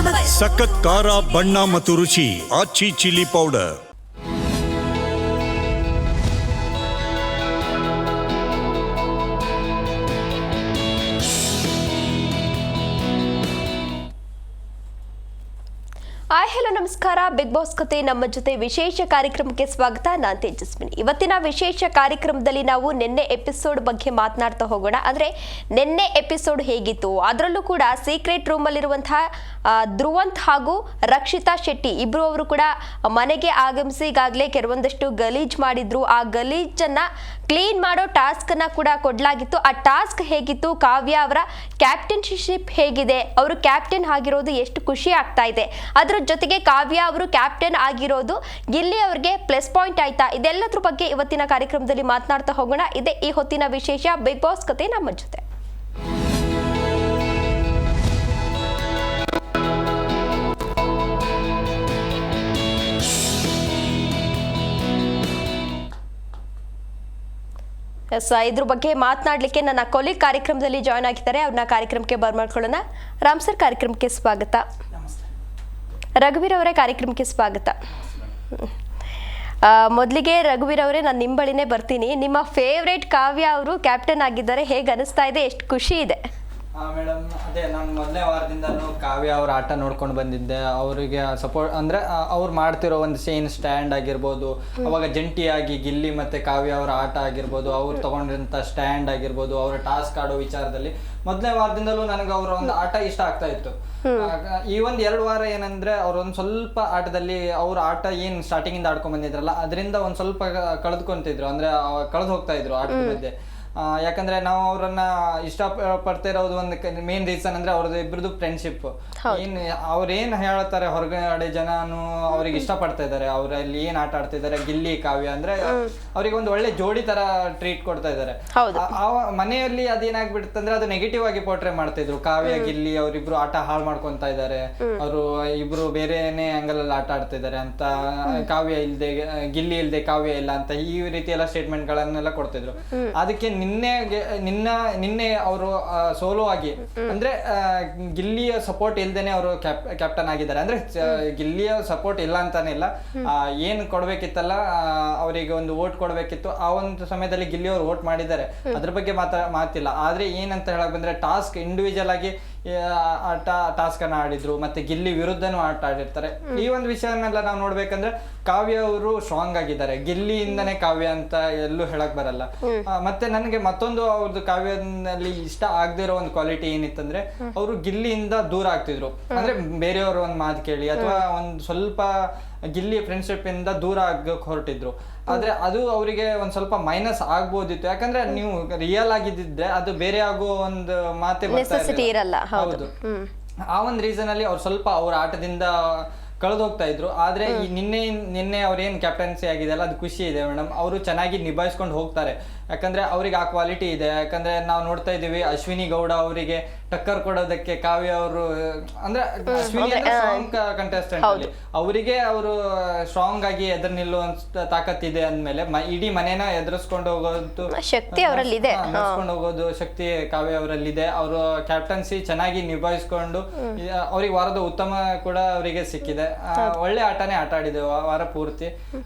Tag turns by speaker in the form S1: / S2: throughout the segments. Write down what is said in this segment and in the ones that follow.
S1: ಸಖತ್ ಖಾರ ಬಣ್ಣ ಮತ್ತು ರುಚಿ ಆಚಿ ಚಿಲ್ಲಿ ಪೌಡರ್.
S2: ಹಲೋ ನಮಸ್ಕಾರ. ಬಿಗ್ ಬಾಸ್ ಕತೆ ನಮ್ಮ ಜೊತೆ ವಿಶೇಷ ಕಾರ್ಯಕ್ರಮಕ್ಕೆ ಸ್ವಾಗತ. ನಾನು ತೇಜಸ್ವಿನಿ. ಇವತ್ತಿನ ವಿಶೇಷ ಕಾರ್ಯಕ್ರಮದಲ್ಲಿ ನಾವು ನಿನ್ನೆ ಎಪಿಸೋಡ್ ಬಗ್ಗೆ ಮಾತನಾಡ್ತಾ ಹೋಗೋಣ. ಅಂದರೆ ನಿನ್ನೆ ಎಪಿಸೋಡ್ ಹೇಗಿತ್ತು, ಅದರಲ್ಲೂ ಕೂಡ ಸೀಕ್ರೆಟ್ ರೂಮಲ್ಲಿರುವಂತಹ ಧ್ರುವಂತ್ ಹಾಗೂ ರಕ್ಷಿತಾ ಶೆಟ್ಟಿ ಇಬ್ಬರು ಅವರು ಕೂಡ ಮನೆಗೆ ಆಗಮಿಸಿ ಈಗಾಗಲೇ ಕೆಲವೊಂದಷ್ಟು ಗಲೀಜ್ ಮಾಡಿದ್ರು. ಆ ಗಲೀಜನ್ನು ಕ್ಲೀನ್ ಮಾಡೋ ಟಾಸ್ಕನ್ನು ಕೂಡ ಕೊಡಲಾಗಿತ್ತು. ಆ ಟಾಸ್ಕ್ ಹೇಗಿತ್ತು, ಕಾವ್ಯ ಅವರ ಕ್ಯಾಪ್ಟನ್ಶಿಪ್ ಹೇಗಿದೆ, ಅವರು ಕ್ಯಾಪ್ಟನ್ ಆಗಿರೋದು ಎಷ್ಟು ಖುಷಿ ಆಗ್ತಾ ಇದೆ, ಅದರ ಜೊತೆಗೆ ಕಾವ್ಯ ಅವರು ಕ್ಯಾಪ್ಟನ್ ಆಗಿರೋದು ಗಿಲ್ಲಿ ಅವರಿಗೆ ಪ್ಲಸ್ ಪಾಯಿಂಟ್ ಆಯ್ತಾ, ಇದೆಲ್ಲದ್ರ ಬಗ್ಗೆ ಇವತ್ತಿನ ಕಾರ್ಯಕ್ರಮದಲ್ಲಿ ಮಾತನಾಡ್ತಾ ಹೋಗೋಣ. ಇದೇ ಈ ಹೊತ್ತಿನ ವಿಶೇಷ ಬಿಗ್ ಬಾಸ್ ಕತೆ ನಮ್ಮ ಜೊತೆ. ಇದ್ರ ಬಗ್ಗೆ ಮಾತನಾಡಲಿಕ್ಕೆ ನನ್ನ ಕೊಲೀಗ್ ಕಾರ್ಯಕ್ರಮದಲ್ಲಿ ಜಾಯ್ನ್ ಆಗಿದ್ದಾರೆ. ಅವ್ರನ್ನ ಕಾರ್ಯಕ್ರಮಕ್ಕೆ ಬರ್ಮಾಡ್ಕೊಳ್ಳೋಣ. ರಾಮ್ ಸರ್, ಕಾರ್ಯಕ್ರಮಕ್ಕೆ ಸ್ವಾಗತ. ರಘುವೀರ್ ಅವರೇ, ಕಾರ್ಯಕ್ರಮಕ್ಕೆ ಸ್ವಾಗತ. ಮೊದಲಿಗೆ ರಘುವೀರ್ ಅವರೇ, ನಾನು ನಿಮ್ಮ ಬಳಿನೇ ಬರ್ತೀನಿ. ನಿಮ್ಮ ಫೇವ್ರೇಟ್ ಕಾವ್ಯ ಅವರು ಕ್ಯಾಪ್ಟನ್ ಆಗಿದ್ದಾರೆ, ಹೇಗೆ ಅನಿಸ್ತಾ ಇದೆ, ಎಷ್ಟು ಖುಷಿ ಇದೆ?
S3: ಮೇಡಮ್, ಅದೇ ನಾನು ಮೊದಲನೇ ವಾರದಿಂದಲೂ ಕಾವ್ಯ ಅವ್ರ ಆಟ ನೋಡ್ಕೊಂಡು ಬಂದಿದ್ದೆ. ಅವರಿಗೆ ಸಪೋರ್ಟ್ ಅಂದರೆ ಅವ್ರು ಮಾಡ್ತಿರೋ ಒಂದು ಸೇನ್ ಸ್ಟ್ಯಾಂಡ್ ಆಗಿರ್ಬೋದು, ಅವಾಗ ಜಂಟಿಯಾಗಿ ಗಿಲ್ಲಿ ಮತ್ತು ಕಾವ್ಯ ಅವರ ಆಟ ಆಗಿರ್ಬೋದು, ಅವ್ರು ತೊಗೊಂಡಿರೋಂಥ ಸ್ಟ್ಯಾಂಡ್ ಆಗಿರ್ಬೋದು, ಅವರ ಟಾಸ್ಕ್ ಆಡೋ ವಿಚಾರದಲ್ಲಿ ಮೊದಲನೇ ವಾರದಿಂದಲೂ ನನಗೆ ಅವರ ಒಂದು ಆಟ ಇಷ್ಟ ಆಗ್ತಾ ಇತ್ತು. ಈ ಒಂದು 2 ವಾರ ಏನಂದರೆ ಅವ್ರೊಂದು ಸ್ವಲ್ಪ ಆಟದಲ್ಲಿ ಅವ್ರ ಆಟ ಏನು ಸ್ಟಾರ್ಟಿಂಗಿಂದ ಆಡ್ಕೊಂಡು ಬಂದಿದ್ರಲ್ಲ, ಅದರಿಂದ ಒಂದು ಸ್ವಲ್ಪ ಕಳೆದುಕೊಂತಿದ್ರು, ಅಂದರೆ ಕಳೆದು ಹೋಗ್ತಾ ಇದ್ರು ಆಟದ ಮಧ್ಯೆ. ಯಾಕಂದ್ರೆ ನಾವು ಅವ್ರನ್ನ ಇಷ್ಟ ಪಡ್ತಾ ಇರೋದು ಒಂದು ಮೇನ್ ರೀಸನ್ ಅಂದ್ರೆ ಅವ್ರದ್ದು ಇಬ್ಬರದು ಫ್ರೆಂಡ್ಶಿಪ್. ಅವ್ರೇನ್ ಹೇಳ್ತಾರೆ ಹೊರಗಡೆ ಜನನು ಅವ್ರಿಗೆ ಇಷ್ಟ ಪಡ್ತಾ ಇದಾರೆ, ಅವರಲ್ಲಿ ಏನ್ ಆಟ ಆಡ್ತಾ ಇದಾರೆ ಗಿಲ್ಲಿ ಕಾವ್ಯ ಅಂದ್ರೆ ಅವ್ರಿಗೆ ಒಂದು ಒಳ್ಳೆ ಜೋಡಿ ತರ ಟ್ರೀಟ್ ಕೊಡ್ತಾ ಇದಾರೆ. ಮನೆಯಲ್ಲಿ ಅದೇನಾಗ್ಬಿಡುತ್ತೆ ಅಂದ್ರೆ ಅದು ನೆಗೆಟಿವ್ ಆಗಿ ಪೋರ್ಟ್ರೇ ಮಾಡ್ತಾ ಇದ್ರು. ಕಾವ್ಯ ಗಿಲ್ಲಿ ಅವ್ರಿಬ್ರು ಆಟ ಹಾಳು ಮಾಡ್ಕೊಂತ ಇದಾರೆ, ಅವರು ಇಬ್ರು ಬೇರೆನೆ ಆಂಗಲ್ ಅಲ್ಲಿ ಆಟ ಆಡ್ತಾ ಇದಾರೆ ಅಂತ, ಕಾವ್ಯ ಇಲ್ದೆ ಗಿಲ್ಲಿ ಇಲ್ದೆ ಕಾವ್ಯ ಇಲ್ಲ ಅಂತ ಈ ರೀತಿ ಎಲ್ಲ ಸ್ಟೇಟ್ಮೆಂಟ್ ಗಳನ್ನೆಲ್ಲ ಕೊಡ್ತಿದ್ರು. ಅದಕ್ಕೆ ನಿನ್ನೆ ಅವರು ಸೋಲೋ ಆಗಿ ಅಂದ್ರೆ ಗಿಲ್ಲಿಯ ಸಪೋರ್ಟ್ ಇಲ್ದೇನೆ ಅವರು ಕ್ಯಾಪ್ಟನ್ ಆಗಿದ್ದಾರೆ. ಅಂದ್ರೆ ಗಿಲ್ಲಿಯ ಸಪೋರ್ಟ್ ಇಲ್ಲ ಅಂತಾನೆ ಇಲ್ಲ, ಏನ್ ಕೊಡ್ಬೇಕಿತ್ತಲ್ಲ ಅವರಿಗೆ ಒಂದು ವೋಟ್ ಕೊಡ್ಬೇಕಿತ್ತು, ಆ ಒಂದು ಸಮಯದಲ್ಲಿ ಗಿಲ್ಲಿ ಅವರು ವೋಟ್ ಮಾಡಿದ್ದಾರೆ, ಅದ್ರ ಬಗ್ಗೆ ಮಾತಿಲ್ಲ. ಆದ್ರೆ ಏನಂತ ಹೇಳಕ್ ಬಂದ್ರೆ ಟಾಸ್ಕ್ ಇಂಡಿವಿಜುವಲ್ ಆಗಿ ಟಾಸ್ಕ್ ಅನ್ನ ಆಡಿದ್ರು, ಮತ್ತೆ ಗಿಲ್ಲಿ ವಿರುದ್ಧನೂ ಆಟ ಆಡಿರ್ತಾರೆ. ಈ ಒಂದು ವಿಷಯನೆಲ್ಲ ನಾವು ನೋಡ್ಬೇಕಂದ್ರೆ ಕಾವ್ಯ ಅವರು ಸ್ಟ್ರಾಂಗ್ ಆಗಿದ್ದಾರೆ, ಗಿಲ್ಲಿಯಿಂದನೇ ಕಾವ್ಯ ಅಂತ ಎಲ್ಲೂ ಹೇಳಕ್ ಬರಲ್ಲ. ಮತ್ತೆ ನನಗೆ ಮತ್ತೊಂದು ಅವ್ರದ್ದು ಕಾವ್ಯದಲ್ಲಿ ಇಷ್ಟ ಆಗದಿರೋ ಒಂದು ಕ್ವಾಲಿಟಿ ಏನಿತ್ತಂದ್ರೆ ಅವರು ಗಿಲ್ಲಿಯಿಂದ ದೂರ ಆಗ್ತಿದ್ರು. ಅಂದ್ರೆ ಬೇರೆಯವರು ಒಂದು ಮಾತು ಕೇಳಿ ಅಥವಾ ಒಂದು ಸ್ವಲ್ಪ ಗಿಲ್ಲಿ ಫ್ರೆಂಡ್ಶಿಪ್ ಇಂದ ದೂರ ಆಗಕ್ಕೆ ಹೊರಟಿದ್ರು. ಆದ್ರೆ ಅದು ಅವರಿಗೆ ಒಂದ್ ಸ್ವಲ್ಪ ಮೈನಸ್ ಆಗ್ಬೋದಿತ್ತು, ಯಾಕಂದ್ರೆ ನೀವು ರಿಯಲ್ ಆಗಿದ್ದಿದ್ರೆ ಅದು ಬೇರೆ ಆಗೋ ಒಂದು ಮಾತೆ ಇರಲ್ಲ. ಹೌದು, ಆ ಒಂದು ರೀಸನ್ ಅಲ್ಲಿ ಅವ್ರು ಸ್ವಲ್ಪ ಅವ್ರ ಆಟದಿಂದ ಕಳೆದು ಹೋಗ್ತಾ ಇದ್ರು. ಆದ್ರೆ ಈ ನಿನ್ನೆ ಅವ್ರೇನ್ ಕ್ಯಾಪ್ಟನ್ಸಿ ಆಗಿದೆಯಲ್ಲ ಅದು ಖುಷಿ ಇದೆ ಮೇಡಮ್. ಅವರು ಚೆನ್ನಾಗಿ ನಿಭಾಯಿಸ್ಕೊಂಡು ಹೋಗ್ತಾರೆ, ಯಾಕಂದ್ರೆ ಅವ್ರಿಗೆ ಆ ಕ್ವಾಲಿಟಿ ಇದೆ. ಯಾಕಂದ್ರೆ ನಾವು ನೋಡ್ತಾ ಇದೀವಿ ಅಶ್ವಿನಿ ಗೌಡ ಅವರಿಗೆ ಟಕ್ಕರ್ ಕೊಡೋದಕ್ಕೆ ಕಾವ್ಯ ಅವರು ಅಂದ್ರೆ ಅಶ್ವಿನಿ ಸ್ಟ್ರಾಂಗ್ ಕಂಟೆಸ್ಟೆಂಟ್ ಅಲ್ಲಿ ಅವರಿಗೆ ಅವರು ಸ್ಟ್ರಾಂಗ್ ಆಗಿ ಎದುರು ನಿಲ್ಲುವಂತ ತಾಕತ್ತಿದೆ ಅಂದ್ಮೇಲೆ ಇಡೀ ಮನೇನ ಎದುರಿಸ್ಕೊಂಡು ಹೋಗೋದು
S2: ಶಕ್ತಿ ಅವರಲ್ಲಿ ಇದೆ,
S3: ನಡೆಸ್ಕೊಂಡು ಹೋಗೋದು ಶಕ್ತಿ ಕಾವ್ಯ ಅವರಲ್ಲಿದೆ. ಅವರು ಕ್ಯಾಪ್ಟನ್ಸಿ ಚೆನ್ನಾಗಿ ನಿಭಾಯಿಸ್ಕೊಂಡು ಅವ್ರಿಗೆ ವಾರದ ಉತ್ತಮ ಕೂಡ ಅವರಿಗೆ ಸಿಕ್ಕಿದೆ. ಒಳ್ಳೆ ಆಟನೇ ಆಟ ಆಡಿದೆ ವಾರ ಪೂರ್ತಿ.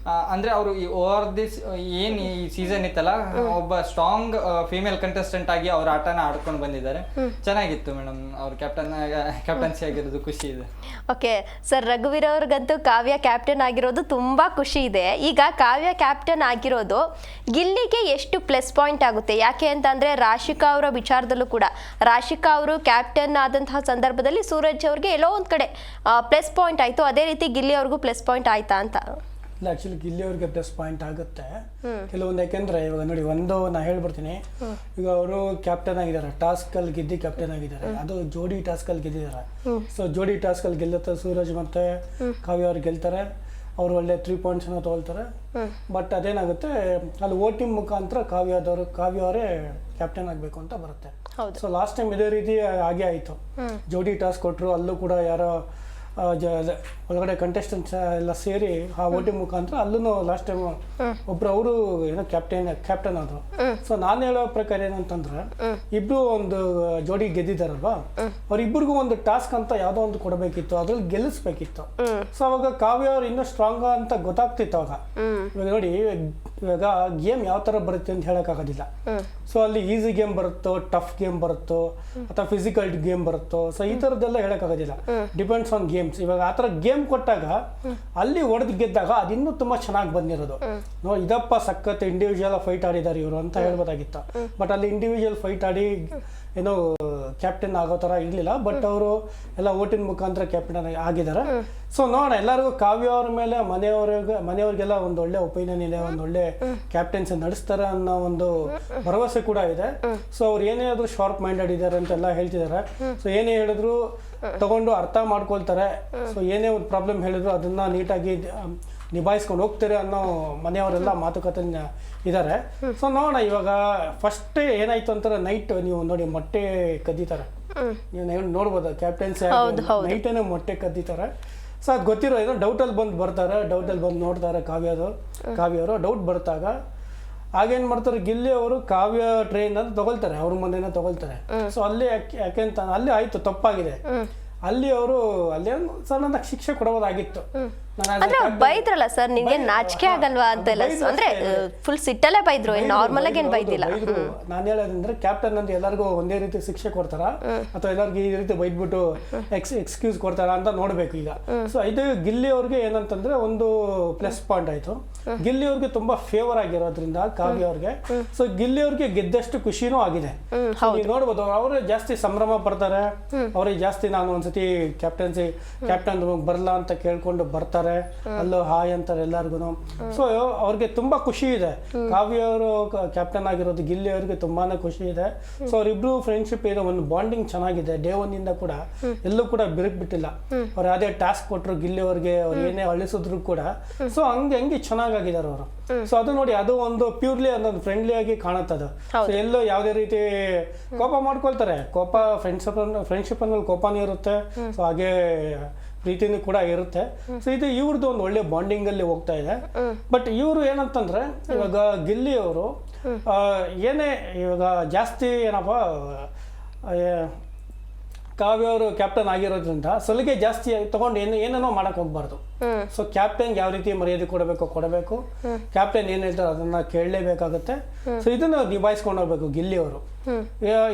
S3: ಅಂದ್ರೆ ಅವರು ಓವರ್ ದಿಸ್ ಏನ್ ಈ ಸೀಸನ್ ಇತ್ತಲ್ಲ, ಒಬ್ಬ ಸ್ಟ್ರಾಂಗ್ ಫಿಮೇಲ್ ಕಂಟೆಸ್ಟೆಂಟ್ ಆಗಿ ಅವ್ರ ಆಟನ ಆಡ್ಕೊಂಡು ಬಂದಿದ್ದಾರೆ. ಚೆನ್ನಾಗಿತ್ತು ಮೇಡಮ್, ಅವ್ರ ಕ್ಯಾಪ್ಟನ್ಸಿ ಆಗಿರೋದು ಖುಷಿ ಇದೆ.
S2: ಓಕೆ ಸರ್, ರಘುವೀರ್ ಅವ್ರಿಗಂತೂ ಕಾವ್ಯ ಕ್ಯಾಪ್ಟನ್ ಆಗಿರೋದು ತುಂಬಾ ಖುಷಿ ಇದೆ. ಈಗ ಕಾವ್ಯ ಕ್ಯಾಪ್ಟನ್ ಆಗಿರೋದು ಗಿಲ್ಲಿಗೆ ಎಷ್ಟು ಪ್ಲಸ್ ಪಾಯಿಂಟ್ ಆಗುತ್ತೆ? ಯಾಕೆ ಅಂತಂದ್ರೆ ರಾಶಿಕಾ ಅವರ ವಿಚಾರದಲ್ಲೂ ಕೂಡ ರಾಶಿಕಾ ಅವರು ಕ್ಯಾಪ್ಟನ್ ಆದಂತಹ ಸಂದರ್ಭದಲ್ಲಿ ಸೂರಜ್ ಅವ್ರಿಗೆ ಎಲ್ಲೋ ಒಂದ್ ಕಡೆ ಪ್ಲಸ್ ಪಾಯಿಂಟ್ ಆಯ್ತು, ಅದೇ ರೀತಿ ಗಿಲ್ಲಿ ಅವ್ರಿಗೂ ಪ್ಲಸ್ ಪಾಯಿಂಟ್ ಆಯ್ತಾ ಅಂತ?
S4: ಇಲ್ಲ, ಆ್ಯಕ್ಚುಲಿ ಗಿಲ್ಲಿ ಅವ್ರಿಗೆ ಪ್ಲಸ್ ಪಾಯಿಂಟ್ ಆಗುತ್ತೆ ಕೆಲವೊಂದು. ಯಾಕೆಂದರೆ ಇವಾಗ ನೋಡಿ, ಒಂದು ನಾ ಹೇಳ್ಬಿಡ್ತೀನಿ, ಈಗ ಅವರು ಕ್ಯಾಪ್ಟನ್ ಆಗಿದ್ದಾರೆ, ಟಾಸ್ಕಲ್ಲಿ ಗೆದ್ದು ಕ್ಯಾಪ್ಟನ್ ಆಗಿದ್ದಾರೆ, ಅದು ಜೋಡಿ ಟಾಸ್ಕಲ್ಲಿ ಗೆದ್ದಿದ್ದಾರೆ. ಸೊ ಜೋಡಿ ಟಾಸ್ಕಲ್ಲಿ ಗೆಲ್ಲುತ್ತೆ ಸೂರಜ್ ಮತ್ತು ಕಾವ್ಯ ಅವ್ರು ಗೆಲ್ತಾರೆ, ಅವರು ಒಳ್ಳೆ 3 ಪಾಯಿಂಟ್ಸನ್ನು ತೊಗೊಳ್ತಾರೆ. ಬಟ್ ಅದೇನಾಗುತ್ತೆ, ಅಲ್ಲಿ ವೋಟಿಂಗ್ ಮುಖಾಂತರ ಕಾವ್ಯ ಅವರೇ ಕ್ಯಾಪ್ಟನ್ ಆಗಬೇಕು ಅಂತ ಬರುತ್ತೆ. ಸೊ ಲಾಸ್ಟ್ ಟೈಮ್ ಇದೇ ರೀತಿ ಹಾಗೆ ಆಯಿತು, ಜೋಡಿ ಟಾಸ್ಕ್ ಕೊಟ್ಟರು, ಅಲ್ಲೂ ಕೂಡ ಯಾರೋ ಒಳಗಡೆ ಕಂಟೆಸ್ಟೆಂಟ್ಸ್ ಎಲ್ಲ ಸೇರಿ ಆ ಓಟಿಂಗ್ ಮುಖಾಂತರ ಅಲ್ಲೂ ಲಾಸ್ಟ್ ಟೈಮ್ ಒಬ್ರು ಅವರು ಏನೋ ಕ್ಯಾಪ್ಟನ್ ಆದ್ರು. ಸೊ ನಾನು ಹೇಳೋ ಪ್ರಕಾರ ಏನಂತಂದ್ರೆ ಇಬ್ರು ಒಂದು ಜೋಡಿ ಗೆದ್ದಿದ್ದಾರಲ್ವಾ, ಅವ್ರಿಬ್ರಿಗೂ ಒಂದು ಟಾಸ್ಕ್ ಅಂತ ಯಾವ್ದೋ ಒಂದು ಕೊಡಬೇಕಿತ್ತು, ಅದ್ರಲ್ಲಿ ಗೆಲ್ಲಿಸ್ಬೇಕಿತ್ತು. ಸೊ ಅವಾಗ ಕಾವ್ಯ ಅವ್ರು ಇನ್ನೂ ಸ್ಟ್ರಾಂಗ್ ಅಂತ ಗೊತ್ತಾಗ್ತಿತ್ತು ಅವಾಗ. ಇವಾಗ ನೋಡಿ, ಇವಾಗ ಗೇಮ್ ಯಾವ ತರ ಬರುತ್ತೆ ಅಂತ ಹೇಳಕ್ ಆಗೋದಿಲ್ಲ. ಸೊ ಅಲ್ಲಿ ಈಸಿ ಗೇಮ್ ಬರುತ್ತೋ, ಟಫ್ ಗೇಮ್ ಬರುತ್ತೋ, ಅಥವಾ ಫಿಸಿಕಲ್ ಗೇಮ್ ಬರುತ್ತೋ, ಸೊ ಈ ತರದ್ದೆಲ್ಲ ಹೇಳಕ್ ಆಗೋದಿಲ್ಲ. Depends on games. ಇವಾಗ ಆ ತರ ಗೇಮ್ ಕೊಟ್ಟಾಗ ಅಲ್ಲಿ ಹೊಡೆದು ಗೆದ್ದಾಗ ಅದಿನ್ನೂ ತುಂಬಾ ಚೆನ್ನಾಗಿ ಬಂದಿರೋದು. ಇದಪ್ಪ ಸಖತ್ ಇಂಡಿವಿಜುವಲ್ ಫೈಟ್ ಆಡಿದಾರೆ ಇವರು ಅಂತ ಹೇಳ್ಬೋದಾಗಿತ್ತು. ಬಟ್ ಅಲ್ಲಿ ಇಂಡಿವಿಜುವಲ್ ಫೈಟ್ ಆಡಿ ಏನೋ ಕ್ಯಾಪ್ಟನ್ ಆಗೋ ತರ ಇರ್ಲಿಲ್ಲ. ಬಟ್ ಅವರು ಎಲ್ಲ ಓಟಿನ ಮುಖಾಂತರ ಕ್ಯಾಪ್ಟನ್ ಆಗಿದ್ದಾರೆ. ಸೊ ನೋಡೋಣ, ಎಲ್ಲರಿಗೂ ಕಾವ್ಯ ಅವ್ರ ಮೇಲೆ ಮನೆಯವ್ರಿಗೆಲ್ಲ ಒಂದು ಒಳ್ಳೆ ಒಪಿನಿಯನ್ ಇದೆ, ಒಂದು ಒಳ್ಳೆ ಕ್ಯಾಪ್ಟನ್ಸಿ ನಡೆಸ್ತಾರೆ ಅನ್ನೋ ಒಂದು ಭರವಸೆ ಕೂಡ ಇದೆ. ಸೊ ಅವ್ರು ಏನೇ ಆದ್ರೂ ಶಾರ್ಪ್ ಮೈಂಡೆಡ್ ಇದ್ದಾರೆ ಅಂತೆಲ್ಲ ಹೇಳ್ತಿದ್ದಾರೆ. ಸೊ ಏನೇ ಹೇಳಿದ್ರು ತಗೊಂಡು ಅರ್ಥ ಮಾಡ್ಕೊಳ್ತಾರೆ. ಸೊ ಏನೇ ಒಂದು ಪ್ರಾಬ್ಲಮ್ ಹೇಳಿದ್ರು ಅದನ್ನ ನೀಟಾಗಿ ನಿಭಾಯಿಸ್ಕೊಂಡು ಹೋಗ್ತಾರೆ ಅನ್ನೋ ಮನೆಯವರೆಲ್ಲ ಮಾತುಕತೆ ಇದ್ದಾರೆ. ಸೊ ನೋಡೋಣ, ಇವಾಗ ಫಸ್ಟ್ ಏನಾಯ್ತು ಅಂತಾರೆ, ನೈಟ್ ನೀವು ನೋಡಿ ಮೊಟ್ಟೆ ಕದ್ದಿತಾರೆ, ನೀವು ನೋಡ್ಬೋದು ಕ್ಯಾಪ್ಟನ್ಸಿ ನೈಟೇನೆ ಮೊಟ್ಟೆ ಕದ್ದಿತಾರೆ. ಸೊ ಅದು ಗೊತ್ತಿರೋ ಏನೋ ಡೌಟಲ್ಲಿ ಬಂದು ನೋಡ್ತಾರೆ ಕಾವ್ಯವರು ಡೌಟ್ ಬರ್ತಾಗ ಆಗೇನ್ ಮಾಡ್ತಾರೆ, ಗಿಲ್ಲಿ ಅವರು ಕಾವ್ಯ ಟ್ರೈನ್ ಅಂತ ತಗೊಳ್ತಾರೆ, ಅವ್ರ ಮುಂದೆನೇ ತಗೊಳ್ತಾರೆ. ಸೊ ಅಲ್ಲಿ ಯಾಕೆಂತ ಅಲ್ಲಿ ಆಯ್ತು ತಪ್ಪಾಗಿದೆ, ಅಲ್ಲಿ ಅವರು ಅಲ್ಲಿ ಸಣ್ಣದಾಗಿ ಶಿಕ್ಷೆ ಕೊಡಬಹುದಾಗಿತ್ತು.
S2: ಬೈದ್ರಲ್ಲ ಸರ್, ನಿಮ್ಗೆ ನಾಚಿಕೆ ಆಗಲ್ವಾ ಅಂತೆಲ್ಲ, ಅಂದ್ರೆ ಫುಲ್ ಸಿಟ್ಟಲ್ಲೇ ಬೈದ್ರು, ನಾರ್ಮಲ್ ಆಗಿ ಏನ್ ಬೈದಿಲ್ಲ.
S4: ನಾನು ಹೇಳೋದಂದ್ರೆ ಕ್ಯಾಪ್ಟನ್ ಅಂತ ಎಲ್ಲರಿಗೂ ಒಂದೇ ರೀತಿ ಶಿಕ್ಷೆ ಕೊಡ್ತಾರ ಅಥವಾ ಎಲ್ಲರಿಗೂ ಈ ರೀತಿ ಬೈದ್ಬಿಟ್ಟು ಎಕ್ಸ್ಕ್ಯೂಸ್ ಕೊಡ್ತಾರ ಅಂತ ನೋಡ್ಬೇಕು ಈಗ. ಸೊ ಇದು ಗಿಲ್ಲಿ ಅವ್ರಿಗೆ ಏನಂತಂದ್ರೆ ಒಂದು ಪ್ಲಸ್ ಪಾಯಿಂಟ್ ಆಯ್ತು. ಗಿಲ್ಲಿ ಅವ್ರಿಗೆ ತುಂಬಾ ಫೇವರ್ ಆಗಿರೋದ್ರಿಂದ ಕಾವ್ಯ ಅವ್ರಿಗೆ, ಸೊ ಗಿಲ್ಲಿ ಅವ್ರಿಗೆ ಗೆದ್ದಷ್ಟು ಖುಷಿನೂ ಆಗಿದೆ. ನೋಡ್ಬೋದು, ಅವರೇ ಜಾಸ್ತಿ ಸಂಭ್ರಮ ಪಡ್ತಾರೆ, ಅವರೇ ಜಾಸ್ತಿ ನಾನು ಒಂದ್ಸತಿ ಕ್ಯಾಪ್ಟನ್ ಬರಲ್ಲ ಅಂತ ಕೇಳ್ಕೊಂಡು ಬರ್ತಾರೆ, ಅಲ್ಲೂ ಹಾಯ್ ಅಂತಾರೆ ಎಲ್ಲಾರ್ಗು. ಸೊ ಅವ್ರಿಗೆ ತುಂಬಾ ಖುಷಿ ಇದೆ, ಕಾವ್ಯ ಅವರು ಕ್ಯಾಪ್ಟನ್ ಆಗಿರೋದು ಗಿಲ್ಲಿ ಅವ್ರಿಗೆ ತುಂಬಾನೇ ಖುಷಿ ಇದೆ. ಸೊ ಅವ್ರಿಬ್ರು ಫ್ರೆಂಡ್ಶಿಪ್ ಇದೆ, ಒಂದು ಬಾಂಡಿಂಗ್ ಚೆನ್ನಾಗಿದೆ. ಡೇ ಒನ್ ಇಂದ ಕೂಡ ಎಲ್ಲೂ ಕೂಡ ಬಿರುಕು ಬಿಟ್ಟಿಲ್ಲ. ಅವ್ರು ಯಾವ್ದೇ ಟಾಸ್ಕ್ ಕೊಟ್ಟರು ಗಿಲ್ಲಿ ಅವ್ರಿಗೆ, ಅವ್ರು ಏನೇ ಅಳಿಸಿದ್ರು ಕೂಡ ಸೊ ಹಂಗೆ ಚೆನ್ನಾಗಿದ್ದಾರೆ ಅವರು. ಸೊ ಅದು ನೋಡಿ, ಅದು ಒಂದು ಪ್ಯೂರ್ಲಿ ಅದೊಂದು ಫ್ರೆಂಡ್ಲಿ ಆಗಿ ಕಾಣುತ್ತದು. ಸೊ ಎಲ್ಲೋ ಯಾವುದೇ ರೀತಿ ಕೋಪ ಮಾಡ್ಕೊಳ್ತಾರೆ, ಕೋಪ ಫ್ರೆಂಡ್ಶಿಪ್ ಅಂದ್ಮೇಲೆ ಕೋಪನೂ ಇರುತ್ತೆ, ಸೊ ಹಾಗೆ ಪ್ರೀತಿನೂ ಕೂಡ ಇರುತ್ತೆ. ಸೊ ಇದು ಇವ್ರದ್ದು ಒಂದು ಒಳ್ಳೆ ಬಾಂಡಿಂಗ್ ಅಲ್ಲಿ ಹೋಗ್ತಾ ಇದೆ. ಬಟ್ ಇವರು ಏನಂತಂದ್ರೆ, ಇವಾಗ ಗಿಲ್ಲಿ ಅವರು ಏನೇ ಇವಾಗ ಜಾಸ್ತಿ ಏನಪ್ಪ ಕಾವ್ಯ ಅವರು ಕ್ಯಾಪ್ಟನ್ ಆಗಿರೋದ್ರಿಂದ ಸಲಿಗೆ ಜಾಸ್ತಿ ತಗೊಂಡು ಏನೇನೋ ಮಾಡಕ್ ಹೋಗ್ಬಾರ್ದು. ಸೊ ಕ್ಯಾಪ್ಟನ್ ಯಾವ ರೀತಿ ಮರ್ಯಾದೆ ಕೊಡಬೇಕು, ಕ್ಯಾಪ್ಟನ್ ಏನ್ ಹೇಳ್ತಾರೆ ಅದನ್ನ ಕೇಳಲೇಬೇಕಾಗುತ್ತೆ. ಸೊ ಇದನ್ನ ನಿಭಾಯಿಸ್ಕೊಂಡು ಹೋಗ್ಬೇಕು ಗಿಲ್ಲಿ ಅವರು.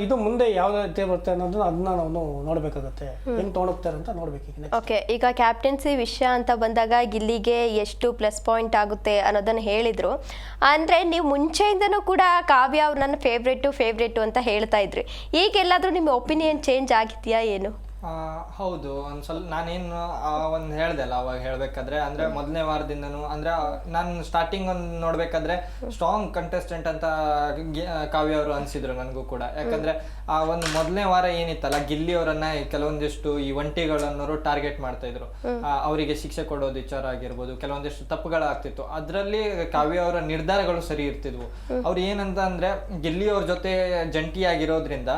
S4: ಇದು ಮುಂದೆ ಯಾವ ರೀತಿ ಬರುತ್ತೆ ಅನ್ನೋದನ್ನ ಅದನ್ನ ನಾವು ನೋಡ್ಬೇಕಾಗತ್ತೆ, ಹೆಂಗ್ ತಗೊಂಡೋಗ್ತಾರೆ ಅಂತ ನೋಡ್ಬೇಕು.
S2: ಓಕೆ, ಈಗ ಕ್ಯಾಪ್ಟನ್ಸಿ ವಿಷಯ ಅಂತ ಬಂದಾಗ ಗಿಲ್ಲಿಗೆ ಎಷ್ಟು ಪ್ಲಸ್ ಪಾಯಿಂಟ್ ಆಗುತ್ತೆ ಅನ್ನೋದನ್ನ ಹೇಳಿದ್ರು. ಅಂದ್ರೆ ನೀವು ಮುಂಚೆಯಿಂದನೂ ಕೂಡ ಕಾವ್ಯ ಅವ್ರು ನನ್ನ ಫೇವ್ರೇಟು ಅಂತ ಹೇಳ್ತಾ ಇದ್ರಿ. ಈಗ ಎಲ್ಲಾದ್ರೂ ನಿಮ್ಮ ಒಪಿನಿಯನ್ ಚೇಂಜ್ ಆಗಿದೆಯಾ ಏನು?
S3: ಹೌದು, ಒಂದು ಸ್ವಲ್ಪ ನಾನೇನು ಒಂದು ಹೇಳ್ದೆ ಅಲ್ಲ ಅವಾಗ ಹೇಳ್ಬೇಕಾದ್ರೆ, ಅಂದ್ರೆ ಮೊದಲನೇ ವಾರದಿಂದನೂ ಅಂದ್ರೆ ನಾನು ಸ್ಟಾರ್ಟಿಂಗ್ ಒಂದು ನೋಡ್ಬೇಕಾದ್ರೆ ಸ್ಟ್ರಾಂಗ್ ಕಂಟೆಸ್ಟೆಂಟ್ ಅಂತ ಕಾವ್ಯ ಅವರು ಅನ್ಸಿದ್ರು ನನಗೂ ಕೂಡ. ಯಾಕಂದ್ರೆ ಆ ಒಂದು ಮೊದಲನೇ ವಾರ ಏನಿತ್ತಲ್ಲ, ಗಿಲ್ಲಿ ಅವರನ್ನ ಕೆಲವೊಂದಿಷ್ಟು ಈ ಒಂಟಿಗಳನ್ನೋರು ಟಾರ್ಗೆಟ್ ಮಾಡ್ತಾ ಇದ್ರು. ಅವರಿಗೆ ಶಿಕ್ಷೆ ಕೊಡೋದು ವಿಚಾರ ಆಗಿರ್ಬೋದು, ಕೆಲವೊಂದಿಷ್ಟು ತಪ್ಪುಗಳಾಗ್ತಿತ್ತು. ಅದ್ರಲ್ಲಿ ಕಾವ್ಯ ಅವರ ನಿರ್ಧಾರಗಳು ಸರಿ ಇರ್ತಿದ್ವು. ಅವ್ರು ಏನಂತ ಅಂದ್ರೆ, ಗಿಲ್ಲಿ ಅವ್ರ ಜೊತೆ ಜಂಟಿಯಾಗಿರೋದ್ರಿಂದ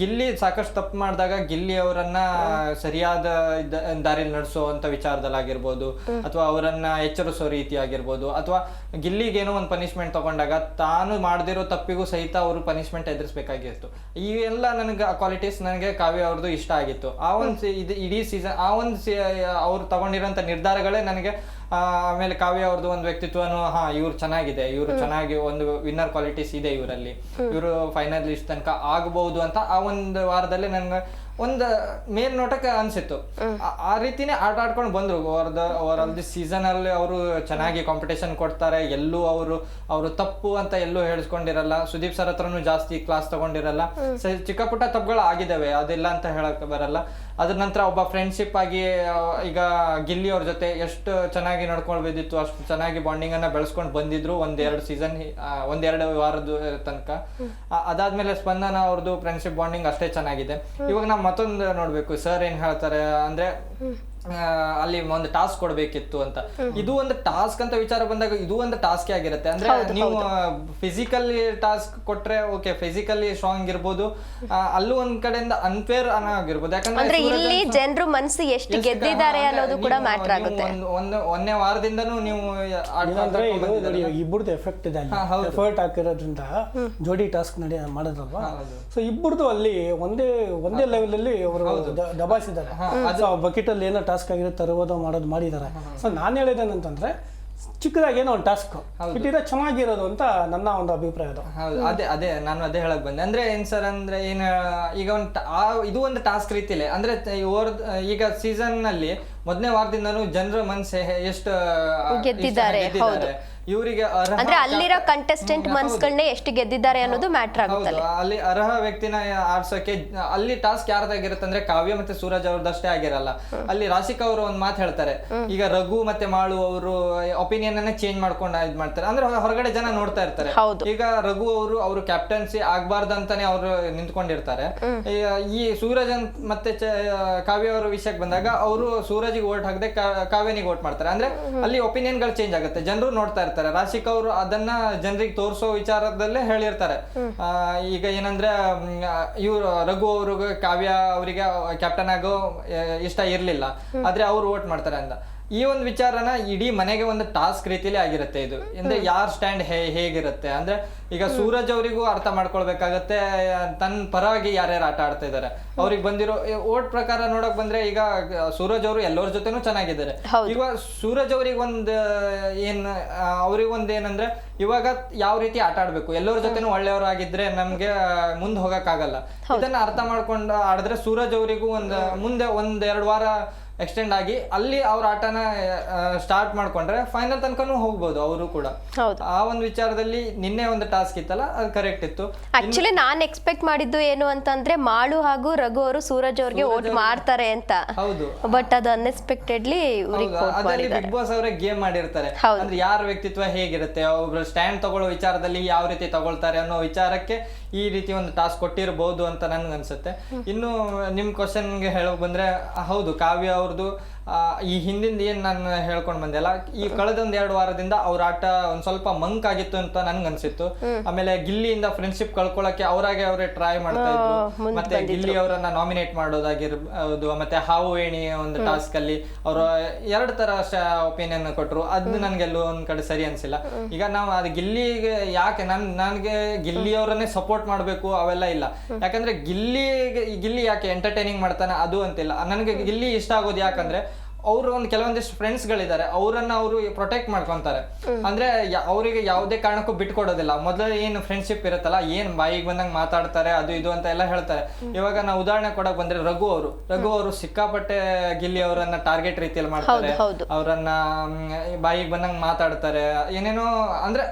S3: ಗಿಲ್ಲಿ ಸಾಕಷ್ಟು ತಪ್ಪು ಮಾಡಿದಾಗ ಗಿಲ್ಲಿ ಅವರನ್ನ ಸರಿಯಾದ ದಾರಿಯಲ್ಲಿ ನಡೆಸುವಂತ ವಿಚಾರದಲ್ಲಾಗಿರ್ಬೋದು, ಅಥವಾ ಅವರನ್ನ ಎಚ್ಚರಿಸೋ ರೀತಿ ಆಗಿರ್ಬೋದು, ಅಥವಾ ಗಿಲ್ಲಿಗೇನೋ ಒಂದು ಪನಿಷ್ಮೆಂಟ್ ತಗೊಂಡಾಗ ತಾನು ಮಾಡದಿರೋ ತಪ್ಪಿಗೂ ಸಹಿತ ಅವರು ಪನಿಷ್ಮೆಂಟ್ ಎದುರಿಸಬೇಕಾಗಿತ್ತು. ಇವೆಲ್ಲ ನನಗೆ ಕ್ವಾಲಿಟೀಸ್ ನನಗೆ ಕಾವ್ಯ ಅವ್ರದ್ದು ಇಷ್ಟ ಆಗಿತ್ತು. ಆ ಒಂದು ಇಡೀ ಸೀಸನ್ ಆ ಒಂದು ಅವ್ರು ತಗೊಂಡಿರೋಂಥ ನಿರ್ಧಾರಗಳೇ ನನಗೆ ಆಮೇಲೆ ಕಾವ್ಯ ಅವ್ರದ್ದು ಒಂದು ವ್ಯಕ್ತಿತ್ವನು ಇವ್ರು ಚೆನ್ನಾಗಿದೆ, ಇವರು ಚೆನ್ನಾಗಿ ಒಂದು ವಿನ್ನರ್ ಕ್ವಾಲಿಟೀಸ್ ಇದೆ ಇವರಲ್ಲಿ, ಇವರು ಫೈನಲಿಸ್ಟ್ ತನಕ ಆಗಬಹುದು ಅಂತ ಆ ಒಂದು ವಾರದಲ್ಲಿ ನನ್ಗೆ ಒಂದು ಮೇಲ್ನೋಟಕ್ಕೆ ಅನ್ಸಿತ್ತು. ಆ ರೀತಿನೇ ಆಟ ಆಡ್ಕೊಂಡು ಬಂದ್ರು. ಅವರದ್ದು ಸೀಸನ್ ಅಲ್ಲಿ ಅವರು ಚೆನ್ನಾಗಿ ಕಾಂಪಿಟೇಷನ್ ಕೊಡ್ತಾರೆ, ಎಲ್ಲೂ ಅವರು ತಪ್ಪು ಅಂತ ಎಲ್ಲೂ ಹೇಳಿಸ್ಕೊಂಡಿರಲ್ಲ. ಸುದೀಪ್ ಸರ್ ಹತ್ರನು ಜಾಸ್ತಿ ಕ್ಲಾಸ್ ತಗೊಂಡಿರಲ್ಲ. ಚಿಕ್ಕ ಪುಟ್ಟ ತಪ್ಪುಗಳು ಆಗಿದ್ದಾವೆ, ಅದೆಲ್ಲ ಅಂತ ಹೇಳಕ್ ಬರಲ್ಲ. ಅದ್ರ ನಂತರ ಒಬ್ಬ ಫ್ರೆಂಡ್ಶಿಪ್ ಆಗಿ ಈಗ ಗಿಲ್ಲಿ ಅವ್ರ ಜೊತೆ ಎಷ್ಟು ಚೆನ್ನಾಗಿ ನಡ್ಕೊಳ್ಬೇಕಿತ್ತು ಅಷ್ಟು ಚೆನ್ನಾಗಿ ಬಾಂಡಿಂಗ್ ಅನ್ನ ಬೆಳೆಸ್ಕೊಂಡು ಬಂದಿದ್ರು ಒಂದೆರಡು ವಾರದ ತನಕ. ಅದಾದ್ಮೇಲೆ ಸ್ಪಂದನ ಅವ್ರದ್ದು ಫ್ರೆಂಡ್ಶಿಪ್ ಬಾಂಡಿಂಗ್ ಅಷ್ಟೇ ಚೆನ್ನಾಗಿದೆ. ಇವಾಗ ನಾವು ಮತ್ತೊಂದು ನೋಡ್ಬೇಕು, ಸರ್ ಏನ್ ಹೇಳ್ತಾರೆ ಅಂದ್ರೆ ಅಲ್ಲಿ ಒಂದು ಟಾಸ್ಕ್ ಕೊಡ್ಬೇಕಿತ್ತು ಅಂತ. ಇದು ಒಂದು ಟಾಸ್ಕ್ ಅಂತ ವಿಚಾರ ಬಂದಾಗ ಇದು ಒಂದು ಟಾಸ್ಕ್ ಆಗಿರುತ್ತೆ. ಅಂದ್ರೆ ನೀವು ಫಿಸಿಕಲಿ ಟಾಸ್ಕ್ ಕೊಟ್ರೆ ಓಕೆ, ಫಿಸಿಕಲಿ ಸ್ಟ್ರಾಂಗ್ ಇರ್ಬೋದು, ಅಲ್ಲೂ ಒಂದ್ ಕಡೆಯಿಂದ ಅನ್ಫೇರ್ ಆಗಿರ್ಬೋದು.
S2: ಯಾಕಂದ್ರೆ ಇಲ್ಲಿ ಜನರು ಮನಸ್ಸು ಎಷ್ಟು ಗೆದ್ದಿದ್ದಾರೆ ಅನ್ನೋದು ಕೂಡ ಮ್ಯಾಟರ್ ಆಗುತ್ತೆ.
S3: ಒಂದನೇ ವಾರದಿಂದನೂ ನೀವು
S4: ಇಬ್ಬರದ್ದು ಎಫೆಕ್ಟ್ ಇದೆ, ಎಫರ್ಟ್ ಹಾಕಿರೋದ್ರಿಂದ ಜೋಡಿ ಟಾಸ್ಕ್ ಮಾಡೋದಲ್ವಾ. ಸೊ ಇಬ್ಬರದು ಅಲ್ಲಿ ಒಂದೇ ಲೆವೆಲ್ ಅಲ್ಲಿ ಅವರು ದಬಾಯಿಸಿದ್ದಾರೆ. ಬಕೆಟ್ ಅಲ್ಲಿ ಏನೋ ಟಾಸ್ಕ್ ಆಗಿರೋ ತರುವುದು ಮಾಡೋದು ಮಾಡಿದ್ದಾರೆ. ಸೊ ನಾನು ಹೇಳಿದ್ದೇನಂತಂದ್ರೆ ಚಿಕ್ಕದಾಗಿ ಏನೋ ಒಂದು ಟಾಸ್ಕ್ ಇಟ್ಟಿದ್ರೆ ಚೆನ್ನಾಗಿರೋದು ಅಂತ ನನ್ನ ಒಂದು ಅಭಿಪ್ರಾಯ.
S3: ಹೌದು, ಅದೇ ನಾನು ಅದೇ ಹೇಳಕ್ ಬಂದೆ. ಅಂದ್ರೆ ಏನ್ ಸರ್ ಅಂದ್ರೆ ಏನ್ ಈಗ ಇದು ಒಂದು ಟಾಸ್ಕ್ ರೀತಿಲೇ ಅಂದ್ರೆ ಈಗ ಸೀಸನ್ ನಲ್ಲಿ ಮೊದಲನೇ ವಾರದಿಂದನೂ ಜನರ ಮನಸ್ಸು ಎಷ್ಟು ಗೆದ್ದಿದ್ದಾರೆ. ಇವರಿಗೆ
S2: ಅಂದ್ರೆ ಅಲ್ಲಿರೋ ಕಂಟೆಸ್ಟೆಂಟ್ ಮನ್ಸ್ಗಳನ್ನೇ ಎಷ್ಟು ಗೆದ್ದಿದ್ದಾರೆ ಅನ್ನೋದು ಮ್ಯಾಟರ್ ಆಗುತ್ತೆ.
S3: ಅಲ್ಲಿ ಅರ್ಹ ವ್ಯಕ್ತಿನ ಆಡ್ಸೋಕೆ ಅಲ್ಲಿ ಟಾಸ್ಕ್ ಯಾರ್ದಾಗಿರುತ್ತೆ ಅಂದ್ರೆ ಕಾವ್ಯ ಮತ್ತೆ ಸೂರಜ್ ಅವ್ರದ್ದಷ್ಟೇ ಆಗಿರಲ್ಲ. ಅಲ್ಲಿ ರಾಶಿಕಾ ಅವರು ಒಂದ್ ಮಾತು ಹೇಳ್ತಾರೆ, ಈಗ ರಘು ಮತ್ತೆ ಮಾಳು ಅವರು ಒಪಿನಿಯನ್ ಅನ್ನೇ ಚೇಂಜ್ ಮಾಡ್ಕೊಂಡು ಇದ್ ಮಾಡ್ತಾರೆ. ಅಂದ್ರೆ ಹೊರಗಡೆ ಜನ ನೋಡ್ತಾ ಇರ್ತಾರೆ. ಈಗ ರಘು ಅವರು ಕ್ಯಾಪ್ಟನ್ಸಿ ಆಗ್ಬಾರ್ದಂತಾನೆ ಅವರು ನಿಂತ್ಕೊಂಡಿರ್ತಾರೆ. ಈ ಸೂರಜ್ ಮತ್ತೆ ಕಾವ್ಯ ಅವರ ವಿಷಯಕ್ಕೆ ಬಂದಾಗ ಅವರು ಸೂರಜಿಗೆ ವೋಟ್ ಹಾಕದೆ ಕಾವ್ಯನಿಗೆ ವೋಟ್ ಮಾಡ್ತಾರೆ. ಅಂದ್ರೆ ಅಲ್ಲಿ ಒಪಿನಿಯನ್ ಗಳು ಚೇಂಜ್ ಆಗುತ್ತೆ, ಜನರು ನೋಡ್ತಾ ಇರ್ತಾರೆ. ರಾಶಿಕಾ ಅವರು ಅದನ್ನ ಜನರಿಗೆ ತೋರಿಸೋ ವಿಚಾರದಲ್ಲೇ ಹೇಳಿರ್ತಾರೆ. ಈಗ ಏನಂದ್ರೆ ಇವ್ರು ರಘು ಅವ್ರಿಗೆ ಕಾವ್ಯ ಅವರಿಗೆ ಕ್ಯಾಪ್ಟನ್ ಆಗೋ ಇಷ್ಟ ಇರ್ಲಿಲ್ಲ, ಆದ್ರೆ ಅವ್ರು ವೋಟ್ ಮಾಡ್ತಾರೆ ಅಂತ. ಈ ಒಂದು ವಿಚಾರನ ಇಡೀ ಮನೆಗೆ ಒಂದು ಟಾಸ್ಕ್ ರೀತಿಲಿ ಆಗಿರುತ್ತೆ ಇದು. ಅಂದ್ರೆ ಯಾರ್ ಸ್ಟ್ಯಾಂಡ್ ಹೇಗಿರುತ್ತೆ ಅಂದ್ರೆ ಈಗ ಸೂರಜ್ ಅವರಿಗೂ ಅರ್ಥ ಮಾಡ್ಕೊಳ್ಬೇಕಾಗತ್ತೆ ತನ್ನ ಪರವಾಗಿ ಯಾರ್ಯಾರು ಆಟ ಆಡ್ತಾ ಇದಾರೆ. ಅವ್ರಿಗೆ ಬಂದಿರೋ ಓಟ್ ಪ್ರಕಾರ ನೋಡಕ್ ಬಂದ್ರೆ ಈಗ ಸೂರಜ್ ಅವರು ಎಲ್ಲರ ಜೊತೆನೂ ಚೆನ್ನಾಗಿದ್ದಾರೆ. ಈಗ ಸೂರಜ್ ಅವ್ರಿಗೆ ಅವ್ರಿಗೆ ಏನಂದ್ರೆ ಇವಾಗ ಯಾವ ರೀತಿ ಆಟ ಆಡ್ಬೇಕು, ಎಲ್ಲರ ಜೊತೆನೂ ಒಳ್ಳೆಯವರಾಗಿದ್ರೆ ನಮ್ಗೆ ಮುಂದೆ ಹೋಗಕ್ಕಾಗಲ್ಲ. ಇದನ್ನ ಅರ್ಥ ಮಾಡ್ಕೊಂಡು ಆಡಿದ್ರೆ ಸೂರಜ್ ಅವರಿಗೂ ಮುಂದೆ 1-2 ವಾರ ಎಕ್ಸ್ಟೆಂಡ್ ಆಗಿ ಅಲ್ಲಿ ಅವ್ರ ಆಟನ ಸ್ಟಾರ್ಟ್ ಮಾಡ್ಕೊಂಡ್ರೆ ಫೈನಲ್ ತನಕನೂ ಹೋಗ್ಬೋದು ಅವರು ಕೂಡ. ಆ ಒಂದು ವಿಚಾರದಲ್ಲಿ ನಿನ್ನೆ ಒಂದು ಟಾಸ್ಕ್ ಇತ್ತಲ್ಲ, ಅದು ಕರೆಕ್ಟ್ ಇತ್ತು.
S2: ಆಕ್ಚುಲಿ ನಾನ್ ಎಕ್ಸ್ಪೆಕ್ಟ್ ಮಾಡಿದ್ದು ಏನು ಅಂತಂದ್ರೆ ಮಾಳು ಹಾಗೂ ರಘು ಅವರು ಸೂರಜ್ ಅವ್ರಿಗೆ ವೋಟ್ ಮಾಡ್ತಾರೆ ಅಂತ.
S3: ಹೌದು,
S2: ಬಟ್ ಅದು ಅನ್ಎಕ್ಸ್ಪೆಕ್ಟೆಡ್ಲಿ
S3: ಬಿಗ್ ಬಾಸ್ ಅವರೇ ಗೇಮ್ ಮಾಡಿರ್ತಾರೆ. ಅಂದ್ರೆ ಯಾರ ವ್ಯಕ್ತಿತ್ವ ಹೇಗಿರುತ್ತೆ, ಒಬ್ರು ಸ್ಟ್ಯಾಂಡ್ ತಗೊಳ್ಳೋ ವಿಚಾರದಲ್ಲಿ ಯಾವ ರೀತಿ ತಗೊಳ್ತಾರೆ ಅನ್ನೋ ವಿಚಾರಕ್ಕೆ ಈ ರೀತಿ ಒಂದು ಟಾಸ್ಕ್ ಕೊಟ್ಟಿರಬಹುದು ಅಂತ ನನ್ಗೆ ಅನ್ಸುತ್ತೆ. ಇನ್ನು ನಿಮ್ ಕ್ವಶನ್ಗೆ ಹೇಳೋಕ್ ಬಂದ್ರೆ ಹೌದು, ಕಾವ್ಯ ಅವ್ರದ್ದು ಈ ಹಿಂದಿಂದ ಏನ್ ನಾನು ಹೇಳ್ಕೊಂಡ್ ಬಂದೆಲ್ಲ, ಈ ಕಳೆದ 1-2 ವಾರದಿಂದ ಅವ್ರ ಆಟ ಒಂದ್ ಸ್ವಲ್ಪ ಮಂಕ್ ಆಗಿತ್ತು ಅಂತ ನನ್ಗೆ ಅನ್ಸಿತ್ತು. ಆಮೇಲೆ ಗಿಲ್ಲಿಯಿಂದ ಫ್ರೆಂಡ್ಶಿಪ್ ಕಳ್ಕೊಳಕ್ಕೆ ಅವರೇ ಟ್ರೈ ಮಾಡ್ತಾ ಇದ್ರು. ಮತ್ತೆ ಗಿಲ್ಲಿ ಅವರನ್ನ ನಾಮಿನೇಟ್ ಮಾಡೋದಾಗಿರ್ಬೋದು, ಮತ್ತೆ ಹಾವು ಏಣಿ ಒಂದು ಟಾಸ್ಕ್ ಅಲ್ಲಿ ಅವರು 2 ತರ ಒಪಿನಿಯನ್ ಕೊಟ್ರು. ಅದು ನನ್ಗೆಲ್ಲೂ ಒಂದ್ ಕಡೆ ಸರಿ ಅನ್ಸಿಲ್ಲ. ಈಗ ನಾವು ಅದು ಗಿಲ್ಲಿಗೆ ಯಾಕೆ ನನ್ಗೆ ಗಿಲ್ಲಿ ಅವರನ್ನೇ ಸಪೋರ್ಟ್ ಮಾಡ್ಬೇಕು ಅವೆಲ್ಲ ಇಲ್ಲ. ಯಾಕಂದ್ರೆ ಗಿಲ್ಲಿ ಯಾಕೆ ಎಂಟರ್ಟೈನಿಂಗ್ ಮಾಡ್ತಾನೆ ಅದು ಅಂತಿಲ್ಲ. ನನ್ಗೆ ಗಿಲ್ಲಿ ಇಷ್ಟ ಆಗೋದು ಯಾಕಂದ್ರೆ ಅವರು ಕೆಲವೊಂದಿಷ್ಟು ಫ್ರೆಂಡ್ಸ್ ಗಳಿದ್ದಾರೆ, ಅವರನ್ನ ಅವರು ಪ್ರೊಟೆಕ್ಟ್ ಮಾಡ್ಕೊಂತಾರೆ. ಅಂದ್ರೆ ಅವರಿಗೆ ಯಾವುದೇ ಕಾರಣಕ್ಕೂ ಬಿಟ್ಕೊಡೋದಿಲ್ಲ. ಮೊದಲು ಏನು ಫ್ರೆಂಡ್ಶಿಪ್ ಇರುತ್ತಲ್ಲ, ಏನ್ ಬಾಯಿಗೆ ಬಂದಂಗೆ ಮಾತಾಡ್ತಾರೆ ಅದು ಇದು ಅಂತ ಎಲ್ಲ ಹೇಳ್ತಾರೆ. ಇವಾಗ ನಾವು ಉದಾಹರಣೆ ಕೊಡಕ್ ಬಂದ್ರೆ ರಘು ಅವರು ಸಿಕ್ಕಾಪಟ್ಟೆ ಗಿಲ್ಲಿ ಅವರನ್ನ ಟಾರ್ಗೆಟ್ ರೀತಿಯಲ್ಲಿ ಮಾಡ್ತಾರೆ. ಅವರನ್ನ ಬಾಯಿಗೆ ಬಂದಂಗೆ ಮಾತಾಡ್ತಾರೆ, ಏನೇನೋ. ಅಂದ್ರೆ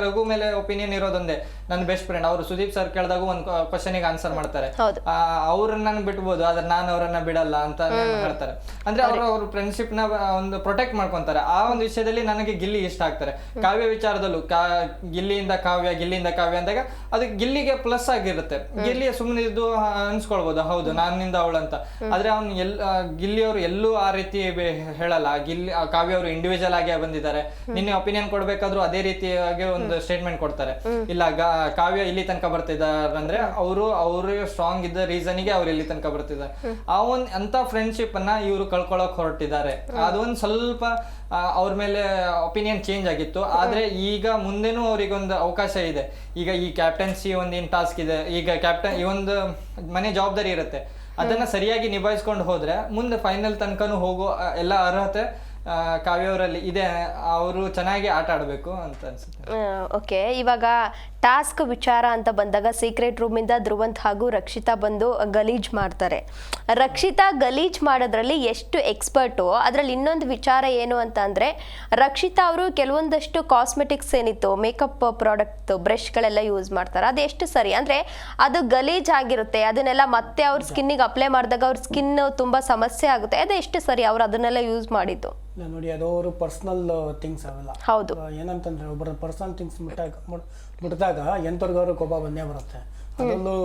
S3: ರಘು ಮೇಲೆ ಒಪಿನಿಯನ್ ಇರೋದೊಂದೇ, ನನ್ನ ಬೆಸ್ಟ್ ಫ್ರೆಂಡ್. ಅವರು ಸುದೀಪ್ ಸರ್ ಕೇಳಿದಾಗ ಒಂದು ಕ್ವಶನಿಗೆ ಆನ್ಸರ್ ಮಾಡ್ತಾರೆ, ಅವ್ರನ್ನ ನನ್ ಬಿಟ್ಬೋದು ಆದ್ರೆ ನಾನು ಅವರನ್ನ ಬಿಡಲ್ಲ ಅಂತ ಹೇಳ್ತಾರೆ. ಅಂದ್ರೆ ಅವ್ರ ಫ್ರೆಂಡ್ಶಿಪ್ ನ ಒಂದು ಪ್ರೊಟೆಕ್ಟ್ ಮಾಡ್ಕೊಂತಾರೆ. ಆ ಒಂದು ವಿಷಯದಲ್ಲಿ ನನಗೆ ಗಿಲ್ಲಿ ಇಷ್ಟ ಆಗ್ತಾರೆ. ಕಾವ್ಯ ವಿಚಾರದಲ್ಲೂ ಗಿಲ್ಲಿಯಿಂದ ಕಾವ್ಯ ಅಂದಾಗ ಅದು ಗಿಲ್ಲಿಗೆ ಪ್ಲಸ್ ಆಗಿರುತ್ತೆ. ಗಿಲ್ಲಿ ಸುಮ್ಮನೆ ಇದ್ದು ಅನ್ಸ್ಕೊಳ್ಬಹುದು, ಹೌದು ನಾನಿಂದ ಅವಳಂತ. ಆದ್ರೆ ಅವ್ನು ಗಿಲ್ಲಿ ಅವರು ಎಲ್ಲೂ ಆ ರೀತಿ ಹೇಳಲ್ಲ. ಕಾವ್ಯ ಅವರು ಇಂಡಿವಿಜುವಲ್ ಆಗಿ ಬಂದಿದ್ದಾರೆ. ನಿನ್ನೆ ಒಪಿನಿಯನ್ ಕೊಡ್ಬೇಕಾದ್ರೂ ಅದೇ ರೀತಿಯಾಗಿ ಒಂದು ಸ್ಟೇಟ್ಮೆಂಟ್ ಕೊಡ್ತಾರೆ, ಇಲ್ಲ ಕಾವ್ಯ ಇಲ್ಲಿ ತನಕ ಬರ್ತಿದ್ದಾರೆ ಅಂದ್ರೆ ಅವರು ಸ್ಟ್ರಾಂಗ್ ಇದ್ದ ರೀಸನ್ಗೆ ಅವ್ರು ಇಲ್ಲಿ ತನಕ ಬರ್ತಿದ್ದಾರೆ. ಅಂತ ಫ್ರೆಂಡ್ಶಿಪ್ ಅನ್ನ ಇವರು ಕಳ್ಕೊಳಕ್ ಹೊರಟಿದ್ದಾರೆ. ಅದೊಂದು ಸ್ವಲ್ಪ ಅವ್ರ ಮೇಲೆ ಒಪಿನಿಯನ್ ಚೇಂಜ್ ಆಗಿತ್ತು. ಆದ್ರೆ ಈಗ ಮುಂದೆನೂ ಅವ್ರಿಗೊಂದು ಅವಕಾಶ ಇದೆ. ಈಗ ಈ ಕ್ಯಾಪ್ಟನ್ಸಿ ಏನ್ ಟಾಸ್ಕ್ ಇದೆ, ಈಗ ಈ ಒಂದು ಮನೆ ಜವಾಬ್ದಾರಿ ಇರುತ್ತೆ, ಅದನ್ನ ಸರಿಯಾಗಿ ನಿಭಾಯಿಸ್ಕೊಂಡು ಹೋದ್ರೆ ಮುಂದೆ ಫೈನಲ್ ತನಕನೂ ಹೋಗೋ ಎಲ್ಲ ಅರ್ಹತೆ ಕಾವ್ಯ ಅವರಲ್ಲಿ ಇದೆ. ಅವರು ಚೆನ್ನಾಗಿ ಆಟ ಆಡಬೇಕು ಅಂತ ಅನ್ಸುತ್ತೆ.
S2: ಓಕೆ, ಇವಾಗ ಟಾಸ್ಕ್ ವಿಚಾರ ಅಂತ ಬಂದಾಗ ಸೀಕ್ರೆಟ್ ರೂಮಿಂದ ಧ್ರುವಂತ್ ಹಾಗೂ ರಕ್ಷಿತಾ ಬಂದು ಗಲೀಜ್ ಮಾಡ್ತಾರೆ. ರಕ್ಷಿತಾ ಗಲೀಜ್ ಮಾಡೋದ್ರಲ್ಲಿ ಎಷ್ಟು ಎಕ್ಸ್ಪರ್ಟು. ಅದರಲ್ಲಿ ಇನ್ನೊಂದು ವಿಚಾರ ಏನು ಅಂತ ಅಂದರೆ, ರಕ್ಷಿತಾ ಅವರು ಕೆಲವೊಂದಷ್ಟು ಕಾಸ್ಮೆಟಿಕ್ಸ್ ಏನಿತ್ತು, ಮೇಕಪ್ ಪ್ರಾಡಕ್ಟ್ ಬ್ರಷ್ಗಳೆಲ್ಲ ಯೂಸ್ ಮಾಡ್ತಾರೆ. ಅದು ಎಷ್ಟು ಸರಿ ಅಂದರೆ ಅದು ಗಲೀಜ್ ಆಗಿರುತ್ತೆ, ಅದನ್ನೆಲ್ಲ ಮತ್ತೆ ಅವ್ರ ಸ್ಕಿನ್ನಿಗೆ ಅಪ್ಲೈ ಮಾಡಿದಾಗ ಅವ್ರ ಸ್ಕಿನ್ ತುಂಬ ಸಮಸ್ಯೆ ಆಗುತ್ತೆ. ಅದು ಎಷ್ಟು ಸರಿ ಅವ್ರು ಅದನ್ನೆಲ್ಲ ಯೂಸ್ ಮಾಡಿದ್ದು?
S4: ನೋಡಿ, ಅದು ಅವರು ಪರ್ಸನಲ್ ಥಿಂಗ್ಸ್ ಅವೆಲ್ಲ.
S2: ಹೌದು,
S4: ಏನಂತಂದ್ರೆ ಒಬ್ಬರ ಪರ್ಸನಲ್ ಥಿಂಗ್ಸ್ ಮುಟ್ಟಿದಾಗ ಎಂಥವ್ರಿಗವ್ರು ಕೋಪ ಬಂದೇ ಬರುತ್ತೆ. ಅದರಲ್ಲೂ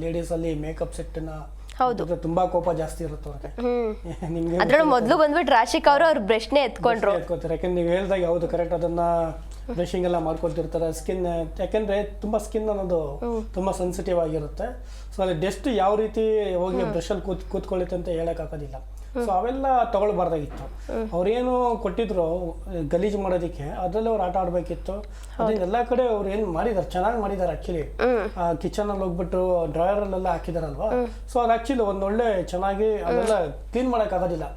S4: ಲೇಡೀಸಲ್ಲಿ ಮೇಕಪ್ ಸೆಟ್ಟನ್ನ
S2: ಹೌದು
S4: ತುಂಬಾ ಕೋಪ ಜಾಸ್ತಿ ಇರುತ್ತೆ ಅವ್ರಿಗೆ. ನಿಮ್ಗೆ
S2: ಅದ್ರೊಳಗೆ ಮೊದಲು ಬಂದ್ಬಿಟ್ಟು ರಾಶಿಕ್ ಅವರು ಅವ್ರ ಬ್ರಷ್ನೇ ಎತ್ಕೊಂಡ್ರು.
S4: ಎತ್ಕೋತಾರೆ, ಯಾಕಂದ್ರೆ ನೀವು ಹೇಳ್ದಾಗ ಯಾವ್ದು ಕರೆಕ್ಟ್ ಅದನ್ನ ಬ್ರಷಿಂಗ್ ಎಲ್ಲ ಮಾಡ್ಕೊತಿರ್ತಾರೆ. ಸ್ಕಿನ್ ಯಾಕೆಂದ್ರೆ ತುಂಬಾ ಸ್ಕಿನ್ ಅನ್ನೋದು ತುಂಬಾ ಸೆನ್ಸಿಟಿವ್ ಆಗಿರುತ್ತೆ. ಸೊ ಅಲ್ಲಿ ಡಸ್ಟ್ ಯಾವ ರೀತಿ ಹೋಗಿ ಬ್ರಷ್ ಅಲ್ಲಿ ಕೂತ್ಕೊಳ್ಳುತ್ತೆ ಅಂತ ಹೇಳಕ್ ಆಗೋದಿಲ್ಲ. ಸೊ ಅವೆಲ್ಲ ತಗೊಳ್ಬಾರ್ದಾಗಿತ್ತು. ಅವ್ರೇನು ಕೊಟ್ಟಿದ್ರು ಗಲೀಜು ಮಾಡೋದಕ್ಕೆ, ಅದ್ರಲ್ಲಿ ಅವ್ರು ಆಟ ಆಡ್ಬೇಕಿತ್ತು. ಅದನ್ನ ಎಲ್ಲಾ ಕಡೆ ಅವ್ರು ಏನ್ ಮಾಡಿದಾರೆ, ಚೆನ್ನಾಗಿ ಮಾಡಿದಾರೆ ಆಕ್ಚುಲಿ. ಕಿಚನ್ ಅಲ್ಲಿ ಹೋಗ್ಬಿಟ್ಟು ಡ್ರಾಯರ್ ಅಲ್ಲೆಲ್ಲ ಹಾಕಿದಾರಲ್ವಾ, ಸೊ ಅದು ಆಕ್ಚುಲಿ ಒಂದೊಳ್ಳೆ ಚೆನ್ನಾಗಿ ಅದೆಲ್ಲ ಕ್ಲೀನ್ ಮಾಡಕ್ ಆಗೋದಿಲ್ಲ.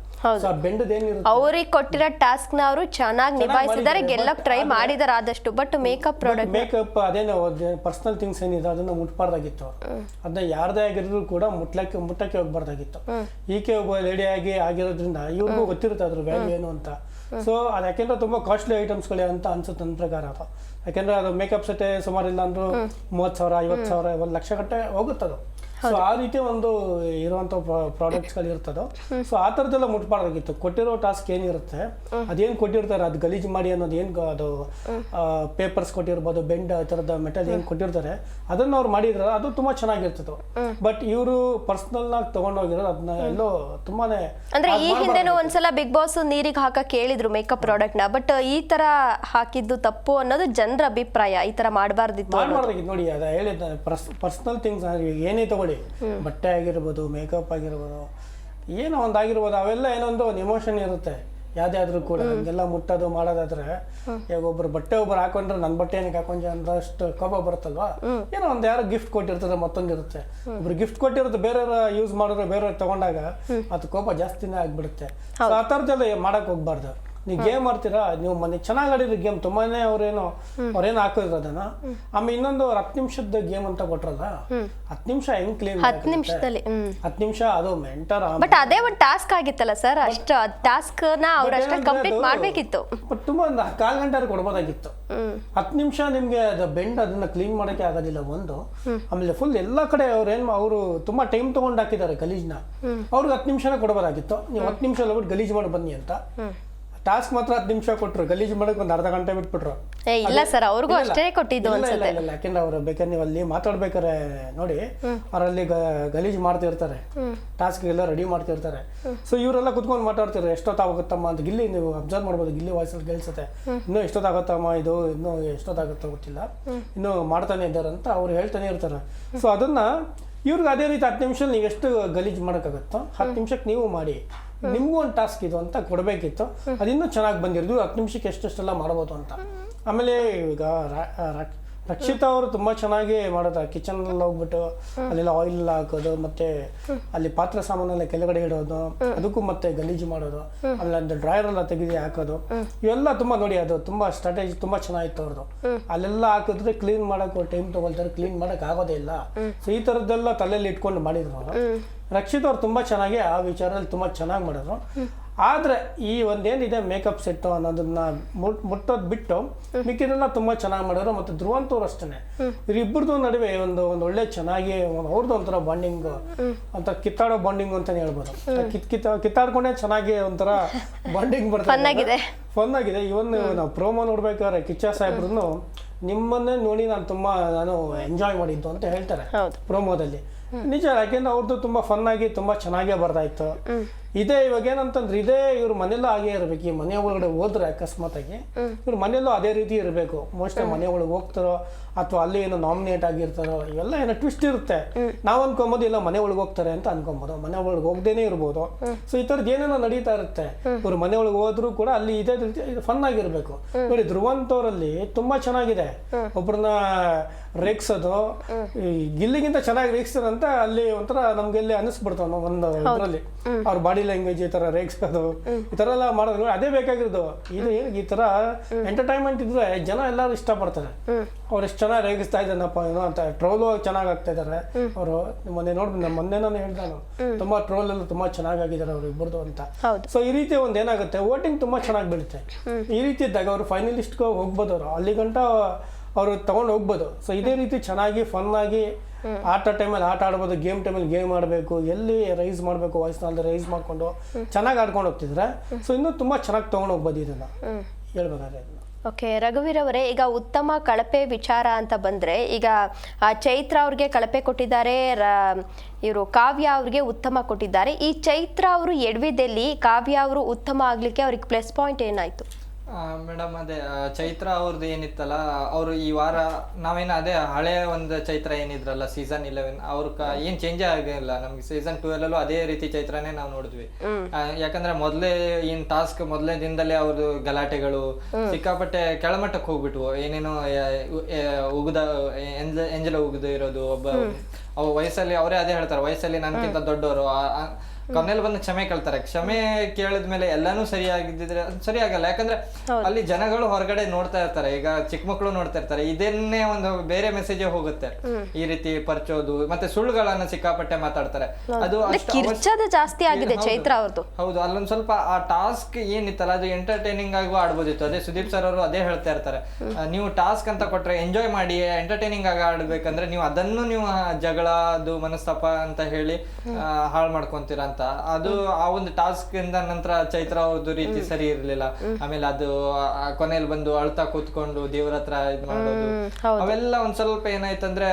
S2: ಅವ್ರಿಗೆ ಕೊಟ್ಟಿರೋ ಟಾಸ್ಕ್ ನ ಅವರು ಚೆನ್ನಾಗಿ ನಿಭಾಯಿಸಿದ್ದಾರೆ, ಗೆಲ್ಲಕ್ ಟ್ರೈ ಮಾಡಿದಾರೆ ಆದಷ್ಟು. ಬಟ್ ಮೇಕಪ್ ಪ್ರಾಡಕ್ಟ್,
S4: ಮೇಕಪ್ ಅದೇನೋ ಪರ್ಸನಲ್ ಥಿಂಗ್ಸ್ ಏನಿದೆ ಅದನ್ನ ಮುಟ್ಬಾರ್ದಾಗಿತ್ತು. ಅದನ್ನ ಯಾರ್ದೇ ಆಗಿದ್ರು ಕೂಡ ಮುಟ್ಟಕ್ಕೆ ಹೋಗ್ಬಾರ್ದಾಗಿತ್ತು. ಈಕೆ ಒಬ್ಬ ಲೇಡಿ ಆಗಿ ಆಗಿರೋದ್ರಿಂದ ಇವ್ರಿಗೂ ಗೊತ್ತಿರುತ್ತೆ ಅದ್ರ ವ್ಯಾಲ್ಯೂ ಏನು ಅಂತ. ಸೊ ಅದು ಯಾಕೆಂದ್ರೆ ತುಂಬಾ ಕಾಸ್ಟ್ಲಿ ಐಟಮ್ಸ್ಗಳೇ ಅಂತ ಅನ್ಸುತ್ತೆ ನನ್ನ ಪ್ರಕಾರ. ಅದು ಯಾಕೆಂದ್ರೆ ಅದು ಮೇಕಪ್ ಸೆಟ್ಟೆ ಸುಮಾರು ಇಲ್ಲ ಅಂದ್ರೂ 30,000 50,000 1 ಲಕ್ಷ ಗಟ್ಟೆ ಹೋಗುತ್ತದು. ಸೊ ಆ ರೀತಿ ಒಂದು ಇರುವಂತ ಪ್ರಾಡಕ್ಟ್ಸ್ಗಳು ಇರ್ತದೋ. ಸೊ ಆ ಥರದ್ದೆಲ್ಲ ಮುಟ್ಬಾರ್ದಾಗಿತ್ತು. ಕೊಟ್ಟಿರೋ ಟಾಸ್ಕ್ ಏನಿರುತ್ತೆ ಅದೇನು ಕೊಟ್ಟಿರ್ತಾರೆ, ಅದು ಗಲೀಜು ಮಾಡಿ ಅನ್ನೋದು ಏನು, ಅದು ಪೇಪರ್ಸ್ ಕೊಟ್ಟಿರ್ಬೋದು, ಬೆಂಡ್ ಆ ಥರದ ಮೆಟಲ್ ಏನು ಕೊಟ್ಟಿರ್ತಾರೆ ಅದನ್ನ ಅವ್ರು ಮಾಡಿದ್ರೆ ಅದು ತುಂಬಾ ಚೆನ್ನಾಗಿರ್ತದೆ. ಬಟ್ ಇವರು ಪರ್ಸನಲ್ ಆಗಿ ತಗೊಂಡೋಗಿರೋದು ಅದನ್ನ ಎಲ್ಲೋ ತುಂಬಾನೇ,
S2: ಅಂದ್ರೆ ಈ ಹಿಂದೆನೂ ಒಂದ್ಸಲ ಬಿಗ್ ಬಾಸ್ ನೀರಿಗೆ ಹಾಕಕ್ ಕೇಳಿದ್ರು ಮೇಕಪ್ ಪ್ರಾಡಕ್ಟ್ ನ, ಬಟ್ ಈ ತರ ಹಾಕಿದ್ದು ತಪ್ಪು ಅನ್ನೋದು ಜನರ ಅಭಿಪ್ರಾಯ. ಈ ತರ ಮಾಡಬಾರ್ದಿತ್ತು.
S4: ನೋಡಿ ಅದ ಹೇಳಿದ ಪರ್ಸನಲ್ ಥಿಂಗ್ಸ್ ಏನೇ ತಗೊಳ್ಳಿ, ಬಟ್ಟೆ ಆಗಿರ್ಬೋದು, ಮೇಕಪ್ ಆಗಿರ್ಬೋದು, ಏನೋ ಒಂದಾಗಿರ್ಬೋದು, ಅವೆಲ್ಲ ಏನೊಂದು ಒಂದು ಎಮೋಷನ್ ಇರುತ್ತೆ ಯಾವ್ದೇ ಆದ್ರೂ ಕೂಡ. ಹಂಗೆಲ್ಲ ಮುಟ್ಟೋದು ಮಾಡೋದಾದ್ರೆ, ಈಗ ಒಬ್ರು ಬಟ್ಟೆ ಒಬ್ರು ಹಾಕೊಂಡ್ರೆ ನನ್ನ ಬಟ್ಟೆ ಏನಕ್ಕೆ ಹಾಕೊಂಡ್ರೆ ಅಂದಷ್ಟು ಕೋಪ ಬರುತ್ತಲ್ವಾ. ಏನೋ ಒಂದ್ ಯಾರು ಗಿಫ್ಟ್ ಕೊಟ್ಟಿರ್ತದೆ, ಮತ್ತೊಂದಿರುತ್ತೆ. ಒಬ್ರು ಗಿಫ್ಟ್ ಕೊಟ್ಟಿರುತ್ತೆ, ಬೇರೆಯವ್ರ ಯೂಸ್ ಮಾಡಿದ್ರೆ ಬೇರೆಯವ್ರು ತಗೊಂಡಾಗ ಅದು ಕೋಪ ಜಾಸ್ತಿನೇ ಆಗ್ಬಿಡುತ್ತೆ. ಆ ಥರದ್ದೆಲ್ಲ ಮಾಡಕ್ ಹೋಗ್ಬಾರ್ದು. ನೀವು ಗೇಮ್ ಆಡ್ತೀರಾ, ನೀವು ಮನೆ ಚೆನ್ನಾಗಿ ಆಡಿದ್ರೆ ಗೇಮ್ ತುಂಬಾನೇ ಅವ್ರೇನು ಹಾಕಿದ್ರು ಅದನ್ನ. ಆಮೇಲೆ ಇನ್ನೊಂದು 10 ನಿಮಿಷದ ಗೇಮ್ ಅಂತ ಕೊಟ್ರಲ್ಲ, 10 ನಿಮಿಷ ಹೆಂಗ್ ಕ್ಲೀನ್,
S2: 10 ನಿಮಿಷದಲ್ಲಿ
S4: 10 ನಿಮಿಷ ಅದು ಮೆಂಟರ್.
S2: ಬಟ್ ಅದೇ ಒಂದು ಟಾಸ್ಕ್ ಆಗಿತ್ತಲ್ಲ ಸರ್, ಅಷ್ಟು ಟಾಸ್ಕ್ ನ ಅವ್ರು ಅಷ್ಟೇ ಕಂಪ್ಲೀಟ್ ಮಾಡ್ಬೇಕಿತ್ತು.
S4: ಬಟ್ ತುಂಬಾ ಒಂದು 1/4 ಗಂಟೆ ಕೊಡ್ಬೋದಾಗಿತ್ತು. 10 ನಿಮಿಷ ನಿಮ್ಗೆ ಅದು ಬೆಂಡ್ ಅದನ್ನ ಕ್ಲೀನ್ ಮಾಡಕ್ಕೆ ಆಗೋದಿಲ್ಲ ಒಂದು. ಆಮೇಲೆ ಫುಲ್ ಎಲ್ಲಾ ಕಡೆ ಅವರು ತುಂಬಾ ಟೈಮ್ ತಗೊಂಡು ಹಾಕಿದ್ದಾರೆ ಗಲೀಜ್ನ. ಅವ್ರಿಗೆ 10 ನಿಮಿಷನೇ ಕೊಡ್ಬೋದಾಗಿತ್ತು. ನೀವು 10 ನಿಮಿಷ ಹೋಗ್ಬಿಟ್ಟು ಗಲೀಜ್ ಮಾಡಿ ಬನ್ನಿ ಅಂತ. ಟಾಸ್ಕ್ ಮಾತ್ರ 10 ನಿಮಿಷ ಕೊಟ್ರು, ಗಲೀಜು ಮಾಡಕ್ ಒಂದು ಅರ್ಧ ಗಂಟೆ ಬಿಟ್ಬಿಟ್ರು.
S2: ಇಲ್ಲ ಸರ್, ಅವ್ರಿಗೂ ಅಷ್ಟೇ ಕೊಟ್ಟಿದ್ದು ಅನ್ಸುತ್ತೆ.
S4: ಯಾಕೆಂದ್ರೆ ಅವ್ರು ಬೇಕಾದ್ರೆ ನೀವು ಅಲ್ಲಿ ಮಾತಾಡ್ಬೇಕಾರೆ ನೋಡಿ, ಅವರಲ್ಲಿ ಗಲೀಜು ಮಾಡ್ತಿರ್ತಾರೆ, ಟಾಸ್ಕ್ ಎಲ್ಲ ರೆಡಿ ಮಾಡ್ತಿರ್ತಾರೆ. ಸೊ ಇವರೆಲ್ಲ ಕುತ್ಕೊಂಡು ಮಾತಾಡ್ತಿರ್ತಾರೆ, ಎಷ್ಟೊತ್ತಾಗುತ್ತಮ್ಮ ಅಂತ. ಗಿಲ್ಲಿ ನೀವು ಅಬ್ಸರ್ವ್ ಮಾಡ್ಬೋದು, ಗಿಲ್ಲಿ ವಾಯ್ಸಲ್ಲಿ ಕೇಳಿಸುತ್ತೆ, ಇನ್ನೂ ಎಷ್ಟೊತ್ತಾಗುತ್ತಮ್ಮ, ಇದು ಇನ್ನೂ ಎಷ್ಟೊತ್ತಾಗುತ್ತೋ ಗೊತ್ತಿಲ್ಲ, ಇನ್ನೂ ಮಾಡ್ತಾನೆ ಇದ್ದಾರೆ ಅಂತ ಅವ್ರು ಹೇಳ್ತಾನೆ ಇರ್ತಾರೆ. ಸೊ ಅದನ್ನ ಇವ್ರಿಗೆ ಅದೇ ರೀತಿ 10 ನಿಮಿಷ ನೀವು ಎಷ್ಟು ಗಲೀಜು ಮಾಡೋಕ್ಕಾಗುತ್ತೋ 10 ನಿಮಿಷಕ್ಕೆ ನೀವು ಮಾಡಿ, ನಿಮ್ಗೂ ಒಂದು ಟಾಸ್ಕ್ ಇದು ಅಂತ ಕೊಡಬೇಕಿತ್ತು. ಅದಿನ್ನೂ ಚೆನ್ನಾಗಿ ಬಂದಿರೋದು 10 ನಿಮಿಷಕ್ಕೆ ಎಷ್ಟೆಷ್ಟೆಲ್ಲ ಮಾಡ್ಬೋದು ಅಂತ. ಆಮೇಲೆ ಈಗ ರಕ್ಷಿತಾ ಅವರು ತುಂಬಾ ಚೆನ್ನಾಗಿ ಮಾಡೋದು. ಕಿಚನ್ ಅಲ್ಲಿ ಹೋಗ್ಬಿಟ್ಟು ಅಲ್ಲೆಲ್ಲ ಆಯಿಲ್ ಹಾಕೋದು, ಮತ್ತೆ ಅಲ್ಲಿ ಪಾತ್ರೆ ಸಾಮಾನೆಲ್ಲ ಕೆಳಗಡೆ ಇಡೋದು, ಅದಕ್ಕೂ ಮತ್ತೆ ಗಲೀಜು ಮಾಡೋದು, ಅಲ್ಲಿ ಡ್ರಾಯರ್ ಎಲ್ಲ ತೆಗೆದು ಹಾಕೋದು, ಇವೆಲ್ಲ ತುಂಬಾ ನೋಡಿ ಅದು ತುಂಬಾ ಸ್ಟ್ರಾಟಜಿ ತುಂಬಾ ಚೆನ್ನಾಗಿತ್ತು ಅವ್ರದ್ದು. ಅಲ್ಲೆಲ್ಲ ಹಾಕಿದ್ರೆ ಕ್ಲೀನ್ ಮಾಡಕ್ ಟೈಮ್ ತಗೊಳ್ತಾರೆ, ಕ್ಲೀನ್ ಮಾಡಕ್ ಆಗೋದೇ ಇಲ್ಲ. ಸೊ ಈ ತರದ್ದೆಲ್ಲ ತಲೆಯಲ್ಲಿ ಇಟ್ಕೊಂಡು ಮಾಡಿದ್ರು. ರಕ್ಷಿತ್ ಅವ್ರು ತುಂಬಾ ಚೆನ್ನಾಗಿ ಆ ವಿಚಾರದಲ್ಲಿ ತುಂಬಾ ಚೆನ್ನಾಗಿ ಮಾಡಿದ್ರು. ಆದ್ರೆ ಈ ಒಂದೇನಿದೆ ಮೇಕಪ್ ಸೆಟ್ ಅನ್ನೋದನ್ನ ಮುಟ್ಟೋದ್ ಬಿಟ್ಟು ಮಿಕ್ಕಿದೆಲ್ಲ ತುಂಬಾ ಚೆನ್ನಾಗಿ ಮಾಡಿದ್ರು. ಮತ್ತೆ ಧ್ರುವಂತವ್ರು ಅಷ್ಟೇ, ಇವರಿಬ್ಬರದು ನಡುವೆ ಒಂದು ಒಳ್ಳೆ ಚೆನ್ನಾಗಿ ಅವ್ರದ್ದು ಒಂಥರ ಬಾಂಡಿಂಗ್, ಒಂಥರ ಕಿತ್ತಾಡೋ ಬಾಂಡಿಂಗ್ ಅಂತಾನೆ ಹೇಳ್ಬೋದು. ಕಿತ್ತಾಡ್ಕೊಂಡೆ ಚೆನ್ನಾಗಿ ಒಂಥರ ಬಾಂಡಿಂಗ್ ಬರ್ತದೆ, ಫನ್ ಆಗಿದೆ. ಇವನ್ ನಾವು ಪ್ರೋಮೋ ನೋಡ್ಬೇಕಾದ್ರೆ ಕಿಚ್ಚ ಸಾಹೇಬ್ರು ನಿಮ್ಮನ್ನೇ ನೋಡಿ ನಾನು ಎಂಜಾಯ್ ಮಾಡಿದ್ದು ಅಂತ ಹೇಳ್ತಾರೆ ಪ್ರೋಮೋದಲ್ಲಿ. ನಿಜ, ಯಾಕೆಂದ್ರೆ ಅವ್ರದ್ದು ತುಂಬಾ ಫನ್ ಆಗಿ ತುಂಬಾ ಚೆನ್ನಾಗೇ ಬರ್ದಾಯ್ತು. ಇದೇ ಇವಾಗ ಏನಂತಂದ್ರೆ ಇದೇ ಇವ್ರ ಮನೆಯಲ್ಲೂ ಹಾಗೆ ಇರ್ಬೇಕು. ಈ ಮನೆ ಒಳಗಡೆ ಹೋದ್ರೆ ಅಕಸ್ಮಾತ್ ಆಗಿ ಇವ್ರ ಮನೆಯಲ್ಲೂ ಅದೇ ರೀತಿ ಇರಬೇಕು. ಮೋಸ್ಟ್ಲಿ ಮನೆ ಒಳಗೆ ಹೋಗ್ತಾರೋ ಅಥವಾ ಅಲ್ಲಿ ಏನೋ ನಾಮಿನೇಟ್ ಆಗಿರ್ತಾರೋ, ಇವೆಲ್ಲ ಏನೋ ಟ್ವಿಸ್ಟ್ ಇರುತ್ತೆ. ನಾವ್ ಅನ್ಕೊಬೋದು ಇಲ್ಲ ಮನೆ ಒಳಗೆ ಹೋಗ್ತಾರೆ ಅಂತ ಅನ್ಕೊಬೋದು, ಮನೆ ಒಳಗೆ ಹೋಗ್ದೇನೆ ಇರ್ಬೋದು. ಸೊ ಈ ತರದ್ ಏನೇನೋ ನಡೀತಾ ಇರುತ್ತೆ. ಇವ್ರು ಮನೆ ಒಳಗೆ ಹೋದ್ರು ಕೂಡ ಅಲ್ಲಿ ಇದೇ ರೀತಿ ಫನ್ ಆಗಿರ್ಬೇಕು. ನೋಡಿ ಧ್ರುವಂತವ್ರಲ್ಲಿ ತುಂಬಾ ಚೆನ್ನಾಗಿದೆ. ಒಬ್ರನ್ನ ರೇಗ್ಸೋದು, ಗಿಲ್ಲಿಗಿಂತ ಚೆನ್ನಾಗಿ ರೇಗ್ಸ್ತಾರಂತ ಅಲ್ಲಿ ಒಂಥರ ನಮ್ಗೆ ಇಲ್ಲಿ ಅನಿಸ್ಬಿಡ್ತಾವ ಒಂದು ಇದರಲ್ಲಿ. ಅವ್ರ ಬಾಡಿ ಲ್ಯಾಂಗ್ವೇಜ್ ಈ ತರ ರೇಗ್ಸೋದು, ಈ ತರ ಎಲ್ಲ ಮಾಡೋದು ಅದೇ ಬೇಕಾಗಿರೋದು. ಇದು ಈ ತರ ಎಂಟರ್ಟೈನ್ಮೆಂಟ್ ಇದ್ರೆ ಜನ ಎಲ್ಲರೂ ಇಷ್ಟಪಡ್ತಾರೆ. ಅವ್ರು ಎಷ್ಟು ಚೆನ್ನಾಗಿ ರೇಗಿಸ್ತಾ ಇದ್ದಾನಪ್ಪ ಏನೋ ಅಂತ ಟ್ರೋಲ್ ಚೆನ್ನಾಗಿ ಆಗ್ತಾ ಇದಾರೆ ಅವರು. ಮೊನ್ನೆ ಮೊನ್ನೆ ನಾನು ಹೇಳ್ದೆ, ತುಂಬಾ ಟ್ರೋಲ್ ಎಲ್ಲ ತುಂಬಾ ಚೆನ್ನಾಗಿದ್ದಾರೆ ಅವ್ರು ಇಬ್ಬರದು ಅಂತ. ಸೊ ಈ ರೀತಿ ಒಂದ್ ಏನಾಗುತ್ತೆ, ವೋಟಿಂಗ್ ತುಂಬಾ ಚೆನ್ನಾಗಿ ಬೀಳುತ್ತೆ. ಈ ರೀತಿ ಇದ್ದಾಗ ಅವ್ರು ಫೈನಲಿಸ್ಟ್ ಹೋಗ್ಬೋದು, ಅವ್ರು ಅಲ್ಲಿ ಗಂಟ ಅವರು ತಗೊಂಡು ಹೋಗ್ಬೋದು. ಸೊ ಇದೇ ರೀತಿ ಚೆನ್ನಾಗಿ ಫನ್ ಆಗಿ ಟೈಮಲ್ಲಿ ಆಟ ಆಡ್ಬೋದು, ಗೇಮ್ ಟೈಮಲ್ಲಿ ಗೇಮ್ ಆಡಬೇಕು, ಎಲ್ಲಿ ರೈಸ್ ಮಾಡಬೇಕು ವಾಯ್ಸ್ನ ರೈಸ್ ಮಾಡ್ಕೊಂಡು ಚೆನ್ನಾಗಿ ಆಡ್ಕೊಂಡು ಹೋಗ್ತಿದ್ರೆ. ಸೊ ಇನ್ನೂ ತುಂಬಾ ಚೆನ್ನಾಗಿ ತಗೊಂಡು ಹೋಗ್ಬೋದು ಇದನ್ನ ಹೇಳ್ಬೇಕಾದ್ರೆ.
S2: ಓಕೆ, ರಘುವೀರ್ ಅವರೇ, ಈಗ ಉತ್ತಮ ಕಳಪೆ ವಿಚಾರ ಅಂತ ಬಂದರೆ ಈಗ ಚೈತ್ರ ಅವ್ರಿಗೆ ಕಳಪೆ ಕೊಟ್ಟಿದ್ದಾರೆ, ಇವರು ಕಾವ್ಯ ಅವ್ರಿಗೆ ಉತ್ತಮ ಕೊಟ್ಟಿದ್ದಾರೆ. ಈ ಚೈತ್ರ ಅವರು ಎಡವಿದಲ್ಲಿ ಕಾವ್ಯ ಅವರು ಉತ್ತಮ ಆಗಲಿಕ್ಕೆ ಅವ್ರಿಗೆ ಪ್ಲಸ್ ಪಾಯಿಂಟ್ ಏನಾಯಿತು?
S3: ಮೇಡಮ್ ಅದೇ ಚೈತ್ರ ಅವ್ರದ್ದು ಏನಿತ್ತಲ್ಲ, ಅವರು ಈ ವಾರ ನಾವೇನು ಅದೇ ಹಳೆ ಒಂದು ಚೈತ್ರ ಏನಿದ್ರಲ್ಲ ಸೀಸನ್ 11 ಏನ್ ಚೇಂಜೇ ಆಗಿಲ್ಲ. ನಮ್ಗೆ ಸೀಸನ್ 12 ಅದೇ ರೀತಿ ಚೈತ್ರನೇ ನಾವು ನೋಡಿದ್ವಿ. ಯಾಕಂದ್ರೆ ಮೊದಲೇ ಏನ್ ಟಾಸ್ಕ್ ಮೊದಲೇ ದಿನದಲ್ಲೇ ಅವ್ರದ್ದು ಗಲಾಟೆಗಳು ಸಿಕ್ಕಾಪಟ್ಟೆ ಕೆಳಮಟ್ಟಕ್ಕೆ ಹೋಗ್ಬಿಟ್ವು. ಏನೇನೋ ಉಗಿದ ಎಂಜಲ ಉಗಿದು ಇರೋದು, ಒಬ್ಬ ವಯಸ್ಸಲ್ಲಿ ಅವರೇ ಅದೇ ಹೇಳ್ತಾರೆ, ವಯಸ್ಸಲ್ಲಿ ನನ್ಗಿಂತ ದೊಡ್ಡವರು. ಕೊನೆಯಲ್ಲಿ ಬಂದು ಕ್ಷಮೆ ಕೇಳ್ತಾರೆ. ಕ್ಷಮೆ ಕೇಳಿದ್ಮೇಲೆ ಎಲ್ಲಾನು ಸರಿಯಾಗಿದ್ದಿದ್ರೆ ಸರಿ ಆಗಲ್ಲ. ಯಾಕಂದ್ರೆ ಅಲ್ಲಿ ಜನಗಳು ಹೊರಗಡೆ ನೋಡ್ತಾ ಇರ್ತಾರೆ, ಈಗ ಚಿಕ್ಕ ಮಕ್ಕಳು ನೋಡ್ತಾ ಇರ್ತಾರೆ, ಇದನ್ನೇ ಒಂದು ಬೇರೆ ಮೆಸೇಜ್ ಹೋಗುತ್ತೆ. ಈ ರೀತಿ ಪರ್ಚೋದು ಮತ್ತೆ ಸುಳ್ಳುಗಳನ್ನ ಸಿಕ್ಕಾಪಟ್ಟೆ ಮಾತಾಡ್ತಾರೆ. ಅದು
S2: ಜಾಸ್ತಿ ಆಗಿದೆ ಚೈತ್ರ ಅವ್ರದ್ದು.
S3: ಹೌದು, ಅಲ್ಲೊಂದ್ ಸ್ವಲ್ಪ ಆ ಟಾಸ್ಕ್ ಏನಿತ್ತಲ್ಲ ಅದು ಎಂಟರ್ಟೈನಿಂಗ್ ಆಗಿ ಆಡ್ಬೋದಿತ್ತು. ಅದೇ ಸುದೀಪ್ ಸರ್ ಅವರು ಅದೇ ಹೇಳ್ತಾ ಇರ್ತಾರೆ, ನೀವು ಟಾಸ್ಕ್ ಅಂತ ಕೊಟ್ರೆ ಎಂಜಾಯ್ ಮಾಡಿ ಎಂಟರ್ಟೈನಿಂಗ್ ಆಗಿ ಆಡ್ಬೇಕಂದ್ರೆ ನೀವು ಅದನ್ನು ನೀವು ಜಗಳ ಅದು ಮನಸ್ತಾಪ ಅಂತ ಹೇಳಿ ಹಾಳು ಮಾಡ್ಕೊಂತೀರ ಅಂತ. ಅದು ಆ ಒಂದು ಟಾಸ್ಕ್ ಇಂದ ನಂತರ ಚೈತ್ರ ಅವ್ರದ್ದು ರೀತಿ ಸರಿ ಇರ್ಲಿಲ್ಲ. ಆಮೇಲೆ ಅದು ಕೊನೆಯಲ್ಲಿ ಬಂದು ಅಳ್ತಾ ಕೂತ್ಕೊಂಡು ದೇವ್ರ ಹತ್ರ ಇದ್ ಮಾಡೋದು, ಅವೆಲ್ಲ ಒಂದ್ ಸ್ವಲ್ಪ ಏನಾಯ್ತಂದ್ರೆ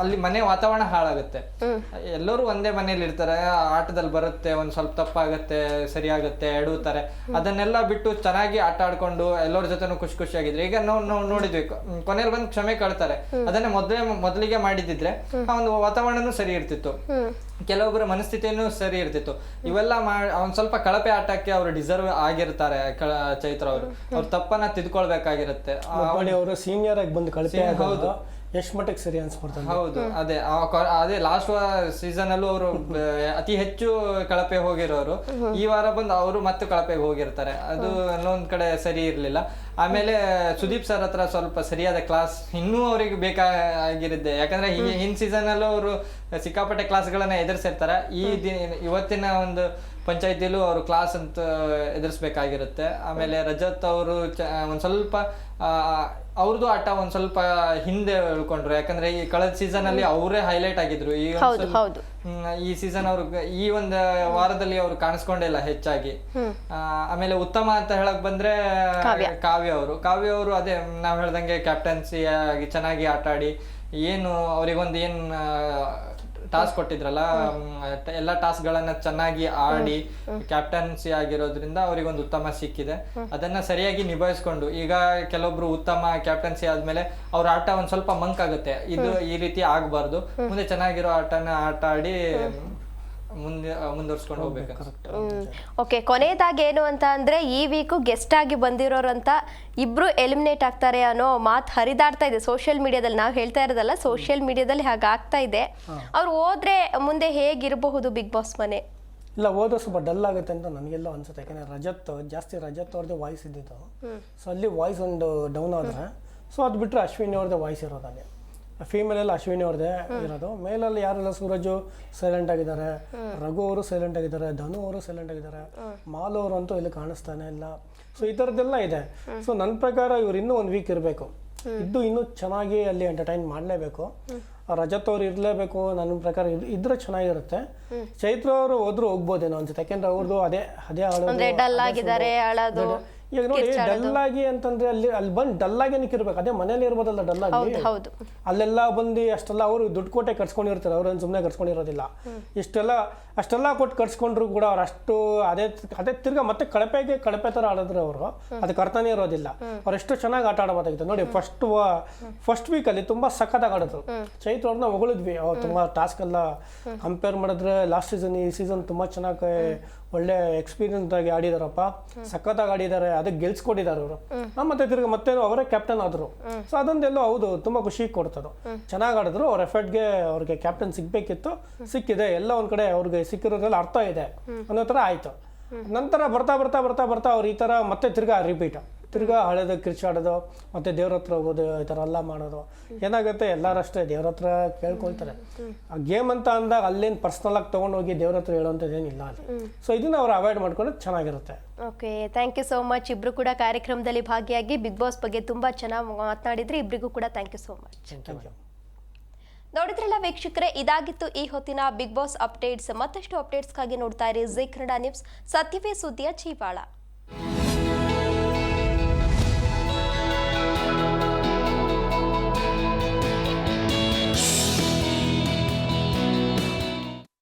S3: ಅಲ್ಲಿ ಮನೆ ವಾತಾವರಣ ಹಾಳಾಗುತ್ತೆ. ಎಲ್ಲರೂ ಒಂದೇ ಮನೇಲಿ ಇರ್ತಾರೆ, ಆಟದಲ್ಲಿ ಬರುತ್ತೆ, ಒಂದ್ ಸ್ವಲ್ಪ ತಪ್ಪಾಗತ್ತೆ, ಸರಿ ಆಗತ್ತೆ, ಎಡುತ್ತಾರೆ. ಅದನ್ನೆಲ್ಲ ಬಿಟ್ಟು ಚೆನ್ನಾಗಿ ಆಟ ಆಡ್ಕೊಂಡು ಎಲ್ಲರ ಜೊತೆನೂ ಖುಷಿ ಖುಷಿಯಾಗಿದ್ರೆ. ಈಗ ನಾವು ನೋಡಿದ್ವಿ, ಕೊನೆಯಲ್ಲಿ ಬಂದು ಕ್ಷಮೆ ಕೇಳ್ತಾರೆ. ಅದನ್ನೇ ಮೊದಲಿಗೆ ಮಾಡಿದಿದ್ರೆ ಆ ಒಂದು ವಾತಾವರಣನೂ ಸರಿ ಇರ್ತಿತ್ತು, ಕೆಲವೊಬ್ಬರ ಮನಸ್ಥಿತಿಯನ್ನು ಸರಿ ಇರ್ತಿತ್ತು. ಇವೆಲ್ಲ ಒಂದ್ ಸ್ವಲ್ಪ ಕಳಪೆ ಆಟಕ್ಕೆ ಅವ್ರು ಡಿಸರ್ವ್ ಆಗಿರ್ತಾರೆ. ಚೈತ್ರ ಅವ್ರು ತಪ್ಪನ್ನ ತಿದ್ಕೊಳ್ಬೇಕಾಗಿರುತ್ತೆ.
S4: ಅವರು ಸೀನಿಯರ್ ಆಗಿ ಬಂದು ಕಳಪೆ ಆಗೋದು ಎಷ್ಟು ಮಟ್ಟಿಗೆ ಸರಿ ಅನ್ಸ್ಬಿಡ್ತಾರೆ.
S3: ಹೌದು, ಅದೇ ಲಾಸ್ಟ್ ಸೀಸನ್ ಅಲ್ಲೂ ಅವರು ಅತಿ ಹೆಚ್ಚು ಕಳಪೆ ಹೋಗಿರೋರು. ಈ ವಾರ ಬಂದು ಅವರು ಮತ್ತೆ ಕಳಪೆಗೆ ಹೋಗಿರ್ತಾರೆ. ಅದು ಎಲ್ಲೊಂದ್ ಕಡೆ ಸರಿ ಇರ್ಲಿಲ್ಲ. ಆಮೇಲೆ ಸುದೀಪ್ ಸರ್ ಹತ್ರ ಸ್ವಲ್ಪ ಸರಿಯಾದ ಕ್ಲಾಸ್ ಇನ್ನೂ ಅವ್ರಿಗೆ ಬೇಕಾಗಿರುತ್ತೆ. ಯಾಕಂದ್ರೆ ಹಿಂದ್ ಸೀಸನ್ ಅಲ್ಲೂ ಅವರು ಸಿಕ್ಕಾಪಟ್ಟೆ ಕ್ಲಾಸ್ಗಳನ್ನ ಎದುರಿಸಿರ್ತಾರೆ. ಇವತ್ತಿನ ಒಂದು ಪಂಚಾಯತಿಲೂ ಅವರು ಕ್ಲಾಸ್ ಅಂತ ಎದುರಿಸ್ಬೇಕಾಗಿರುತ್ತೆ. ಆಮೇಲೆ ರಜತ್ ಅವರು ಒಂದ್ ಸ್ವಲ್ಪ ಅವ್ರದ್ದು ಆಟ ಒಂದ್ ಸ್ವಲ್ಪ ಹಿಂದೆ ಉಳ್ಕೊಂಡ್ರು. ಯಾಕಂದ್ರೆ ಈ ಕಳೆದ ಸೀಸನ್ ಅಲ್ಲಿ ಅವರೇ ಹೈಲೈಟ್ ಆಗಿದ್ರು. ಈ ಸೀಸನ್ ಅವ್ರು ಈ ಒಂದು ವಾರದಲ್ಲಿ ಅವ್ರು ಕಾಣಿಸ್ಕೊಂಡಿಲ್ಲ ಹೆಚ್ಚಾಗಿ. ಆಮೇಲೆ ಉತ್ತಮ ಅಂತ ಹೇಳಕ್ ಬಂದ್ರೆ ಕಾವ್ಯ ಅವರು ಅದೇ ನಾವ್ ಹೇಳ್ದಂಗೆ ಕ್ಯಾಪ್ಟನ್ಸಿ ಆಗಿ ಚೆನ್ನಾಗಿ ಆಟ ಆಡಿ ಏನು ಅವ್ರಿಗೊಂದು ಏನ್ ಟಾಸ್ಕ್ ಕೊಟ್ಟಿದ್ರಲ್ಲ, ಎಲ್ಲ ಟಾಸ್ಕ್ ಗಳನ್ನ ಚೆನ್ನಾಗಿ ಆಡಿ ಕ್ಯಾಪ್ಟನ್ಸಿ ಆಗಿರೋದ್ರಿಂದ ಅವ್ರಿಗೊಂದು ಉತ್ತಮ ಸಿಕ್ಕಿದೆ. ಅದನ್ನ ಸರಿಯಾಗಿ ನಿಭಾಯಿಸ್ಕೊಂಡು ಈಗ ಕೆಲವೊಬ್ರು ಉತ್ತಮ ಕ್ಯಾಪ್ಟನ್ಸಿ ಆದ್ಮೇಲೆ ಅವ್ರ ಆಟ ಒಂದ್ ಸ್ವಲ್ಪ ಮಂಕ್ ಆಗುತ್ತೆ. ಇದು ಈ ರೀತಿ ಆಗ್ಬಾರ್ದು. ಮುಂದೆ ಚೆನ್ನಾಗಿರೋ ಆಟನ ಆಟ ಆಡಿ ಮುಂದುವರ್ಸ್ಕೊಂಡು ಹೋಗ್ಬೇಕು.
S2: ಓಕೆ, ಕೊನೆಯದಾಗಿ ಏನು ಅಂತ ಅಂದ್ರೆ ಈ ವೀಕು ಗೆಸ್ಟ್ ಆಗಿ ಬಂದಿರೋರಂತ ಇಬ್ರು ಎಲಿಮಿನೇಟ್ ಆಗ್ತಾರೆ ಅನ್ನೋ ಮಾತು ಹರಿದಾಡ್ತಾ ಇದೆ ಸೋಷಿಯಲ್ ಮೀಡಿಯಾದಲ್ಲಿ. ನಾವು ಹೇಳ್ತಾ ಇರೋದಲ್ಲ, ಸೋಷಿಯಲ್ ಮೀಡಿಯಾದಲ್ಲಿ ಹಾಗಾಗ್ತಾ ಇದೆ. ಅವ್ರು ಹೋದ್ರೆ ಮುಂದೆ ಹೇಗಿರಬಹುದು ಬಿಗ್ ಬಾಸ್ ಮನೆ?
S4: ಇಲ್ಲ, ಹೋದ್ರೆ ಸ್ವಲ್ಪ ಡಲ್ ಆಗುತ್ತೆ ಅಂತ ನನಗೆಲ್ಲ ಅನ್ಸುತ್ತೆ. ಯಾಕಂದ್ರೆ ರಜತ್ ಅವ್ರದ್ದು ವಾಯ್ಸ್ ಇದ್ದಿದ್ದು, ಸೊ ಅಲ್ಲಿ ವಾಯ್ಸ್ ಒಂದು ಡೌನ್ ಆದ್ರೆ, ಸೊ ಅದು ಬಿಟ್ಟರೆ ಅಶ್ವಿನಿ ಅವ್ರದ್ದೇ ವಾಯ್ಸ್ ಇರೋದಾಗೆ. ಫೀಮೇಲೆಲ್ಲ ಅಶ್ವಿನಿ ಅವ್ರದ್ದೇ ಇರೋದು. ಮೇಲಲ್ಲಿ ಯಾರೆಲ್ಲ ಸೂರಜು ಸೈಲೆಂಟ್ ಆಗಿದ್ದಾರೆ, ರಘು ಅವರು ಸೈಲೆಂಟ್ ಆಗಿದ್ದಾರೆ, ಧನು ಅವರು ಸೈಲೆಂಟ್ ಆಗಿದ್ದಾರೆ, ಮಾಲು ಅವರು ಅಂತೂ ಇಲ್ಲಿ ಕಾಣಿಸ್ತಾನೆ ಇಲ್ಲ. ಸೊ ಈ ಥರದ್ದೆಲ್ಲ ಇದೆ. ಸೊ ನನ್ನ ಪ್ರಕಾರ ಇವ್ರು ಇನ್ನೂ ಒಂದು ವೀಕ್ ಇರಬೇಕು, ಇನ್ನೂ ಚೆನ್ನಾಗಿ ಅಲ್ಲಿ ಎಂಟರ್ಟೈನ್ ಮಾಡಲೇಬೇಕು. ರಜತ್ ಅವ್ರು ಇರಲೇಬೇಕು ನನ್ನ ಪ್ರಕಾರ, ಇದ್ರೆ ಚೆನ್ನಾಗಿರುತ್ತೆ. ಚೈತ್ರ ಅವರು ಹೋದ್ರೂ ಹೋಗ್ಬೋದೇನೋ ಅನ್ಸುತ್ತೆ. ಯಾಕೆಂದ್ರೆ ಅವ್ರದ್ದು ಅದೇ ಈಗ ನೋಡಿ, ಡಲ್ ಆಗಿ ಅಂತಂದ್ರೆ ಅಲ್ಲಿ ಬಂದು ಡಲ್ ಆಗಿ ನಿಕ್ಕಿರ್ಬೇಕು. ಅದೇ ಮನೇಲಿ ಇರ್ಬೋದಲ್ಲ ಡಲ್ ಆಗಿ, ಅಲ್ಲೆಲ್ಲ ಬಂದು ಅಷ್ಟೆಲ್ಲ ಅವರು ದುಡ್ಡು ಕೊಟ್ಟೆ ಕಟ್ಸ್ಕೊಂಡಿರ್ತಾರೆ. ಅವ್ರೇನು ಸುಮ್ಮನೆ ಕಟ್ಸ್ಕೊಂಡಿರೋದಿಲ್ಲ. ಅಷ್ಟೆಲ್ಲ ಕೊಟ್ಟು ಕಟ್ಸ್ಕೊಂಡ್ರು ಕೂಡ ಅವ್ರು ಅಷ್ಟು ಅದೇ ತಿರ್ಗಾ ಮತ್ತೆ ಕಳಪೆ ತರ ಆಡಿದ್ರು ಅವರು. ಅದಕ್ಕೆ ಅರ್ಥನೇ ಇರೋದಿಲ್ಲ. ಅವ್ರು ಎಷ್ಟು ಚೆನ್ನಾಗಿ ಆಟ ಆಡಬಹುದಾಗಿತ್ತು ನೋಡಿ. ಫಸ್ಟ್ ವೀಕಲ್ಲಿ ತುಂಬಾ ಸಖತ್ತಾಗಿ ಆಡಿದ್ರು. ಚೈತ್ರ ಅವ್ರನ್ನ ಹೊಗಳಿದ್ವಿ. ಅವ್ರು ತುಂಬಾ ಟಾಸ್ಕ್ ಎಲ್ಲ ಕಂಪೇರ್ ಮಾಡಿದ್ರೆ ಲಾಸ್ಟ್ ಸೀಸನ್ ಈ ಸೀಸನ್ ತುಂಬಾ ಚೆನ್ನಾಗಿ ಒಳ್ಳೆ ಎಕ್ಸ್ಪೀರಿಯನ್ಸ್ ಆಗಿ ಆಡಿದಾರಪ್ಪ, ಸಖತ್ತಾಗಿ ಆಡಿದ್ದಾರೆ, ಅದಕ್ಕೆ ಗೆಲ್ಸ್ಕೊಟ್ಟಿದ್ದಾರೆ ಅವರು. ಮತ್ತೆ ತಿರ್ಗಿ ಮತ್ತೆ ಅವರೇ ಕ್ಯಾಪ್ಟನ್ ಆದ್ರು. ಸೊ ಅದೊಂದೆಲ್ಲೋ ಹೌದು ತುಂಬಾ ಖುಷಿ ಕೊಡ್ತದೆ. ಚೆನ್ನಾಗಿ ಆಡಿದ್ರು. ಅವ್ರ ಎಫರ್ಟ್ಗೆ ಅವ್ರಿಗೆ ಕ್ಯಾಪ್ಟನ್ ಸಿಗ್ಬೇಕಿತ್ತು, ಸಿಕ್ಕಿದೆ. ಎಲ್ಲ ಒಂದ್ ಕಡೆ ಅವ್ರಿಗೆ ಸಿಕ್ಕಿರೋದ್ರಲ್ಲಿ ಅರ್ಥ ಇದೆ ಅನ್ನೋ ತರ ಆಯ್ತು. ನಂತರ ಬರ್ತಾ ಅವ್ರು ಈ ತರ ಮತ್ತೆ ತಿರ್ಗಾ ಹಳೆದ ಕಿರ್ಚಾಡೋದು, ಮತ್ತೆ ದೇವ್ರ ಹತ್ರ ಹೋಗೋದು, ಈ ಥರ ಎಲ್ಲ ಮಾಡೋದು. ಏನಾಗುತ್ತೆ, ಎಲ್ಲರಷ್ಟೇ ದೇವ್ರ ಹತ್ರ ಕೇಳ್ಕೊಳ್ತಾರೆ. ಆ ಗೇಮ್ ಅಂತ ಅಂದಾಗ ಅಲ್ಲೇನು ಪರ್ಸ್ನಲ್ ಆಗಿ ತೊಗೊಂಡೋಗಿ ದೇವ್ರ ಹತ್ರ ಹೇಳೋಂಥದ್ದೇನಿಲ್ಲ ಅಲ್ಲಿ. ಸೊ ಇದನ್ನ ಅವ್ರು ಅವಾಯ್ಡ್ ಮಾಡ್ಕೊಂಡು ಚೆನ್ನಾಗಿರುತ್ತೆ.
S2: Okay, thank you so much. ಇಬ್ರು ಕೂಡ ಕಾರ್ಯಕ್ರಮದಲ್ಲಿ ಭಾಗಿಯಾಗಿ ಬಿಗ್ ಬಾಸ್ ಬಗ್ಗೆ ತುಂಬಾ ಚೆನ್ನಾಗಿ ಮಾತನಾಡಿದ್ರಿ. ಇಬ್ರಿಗೂ ಕೂಡ thank you so much.
S4: Thank you.
S2: ನೋಡಿದ್ರಲ್ಲ ವೀಕ್ಷಕರೇ, ಇದಾಗಿತ್ತು ಈ ಹೊತ್ತಿನ ಬಿಗ್ ಬಾಸ್ ಅಪ್ಡೇಟ್ಸ್. ಮತ್ತಷ್ಟು ಅಪ್ಡೇಟ್ಸ್ಗಾಗಿ ನೋಡ್ತಾ ಇರಿ ಜೀ ಕನ್ನಡ ನ್ಯೂಸ್, ಸತ್ಯವೇ ಸುದ್ದಿಯ ಜೀವಾಳ.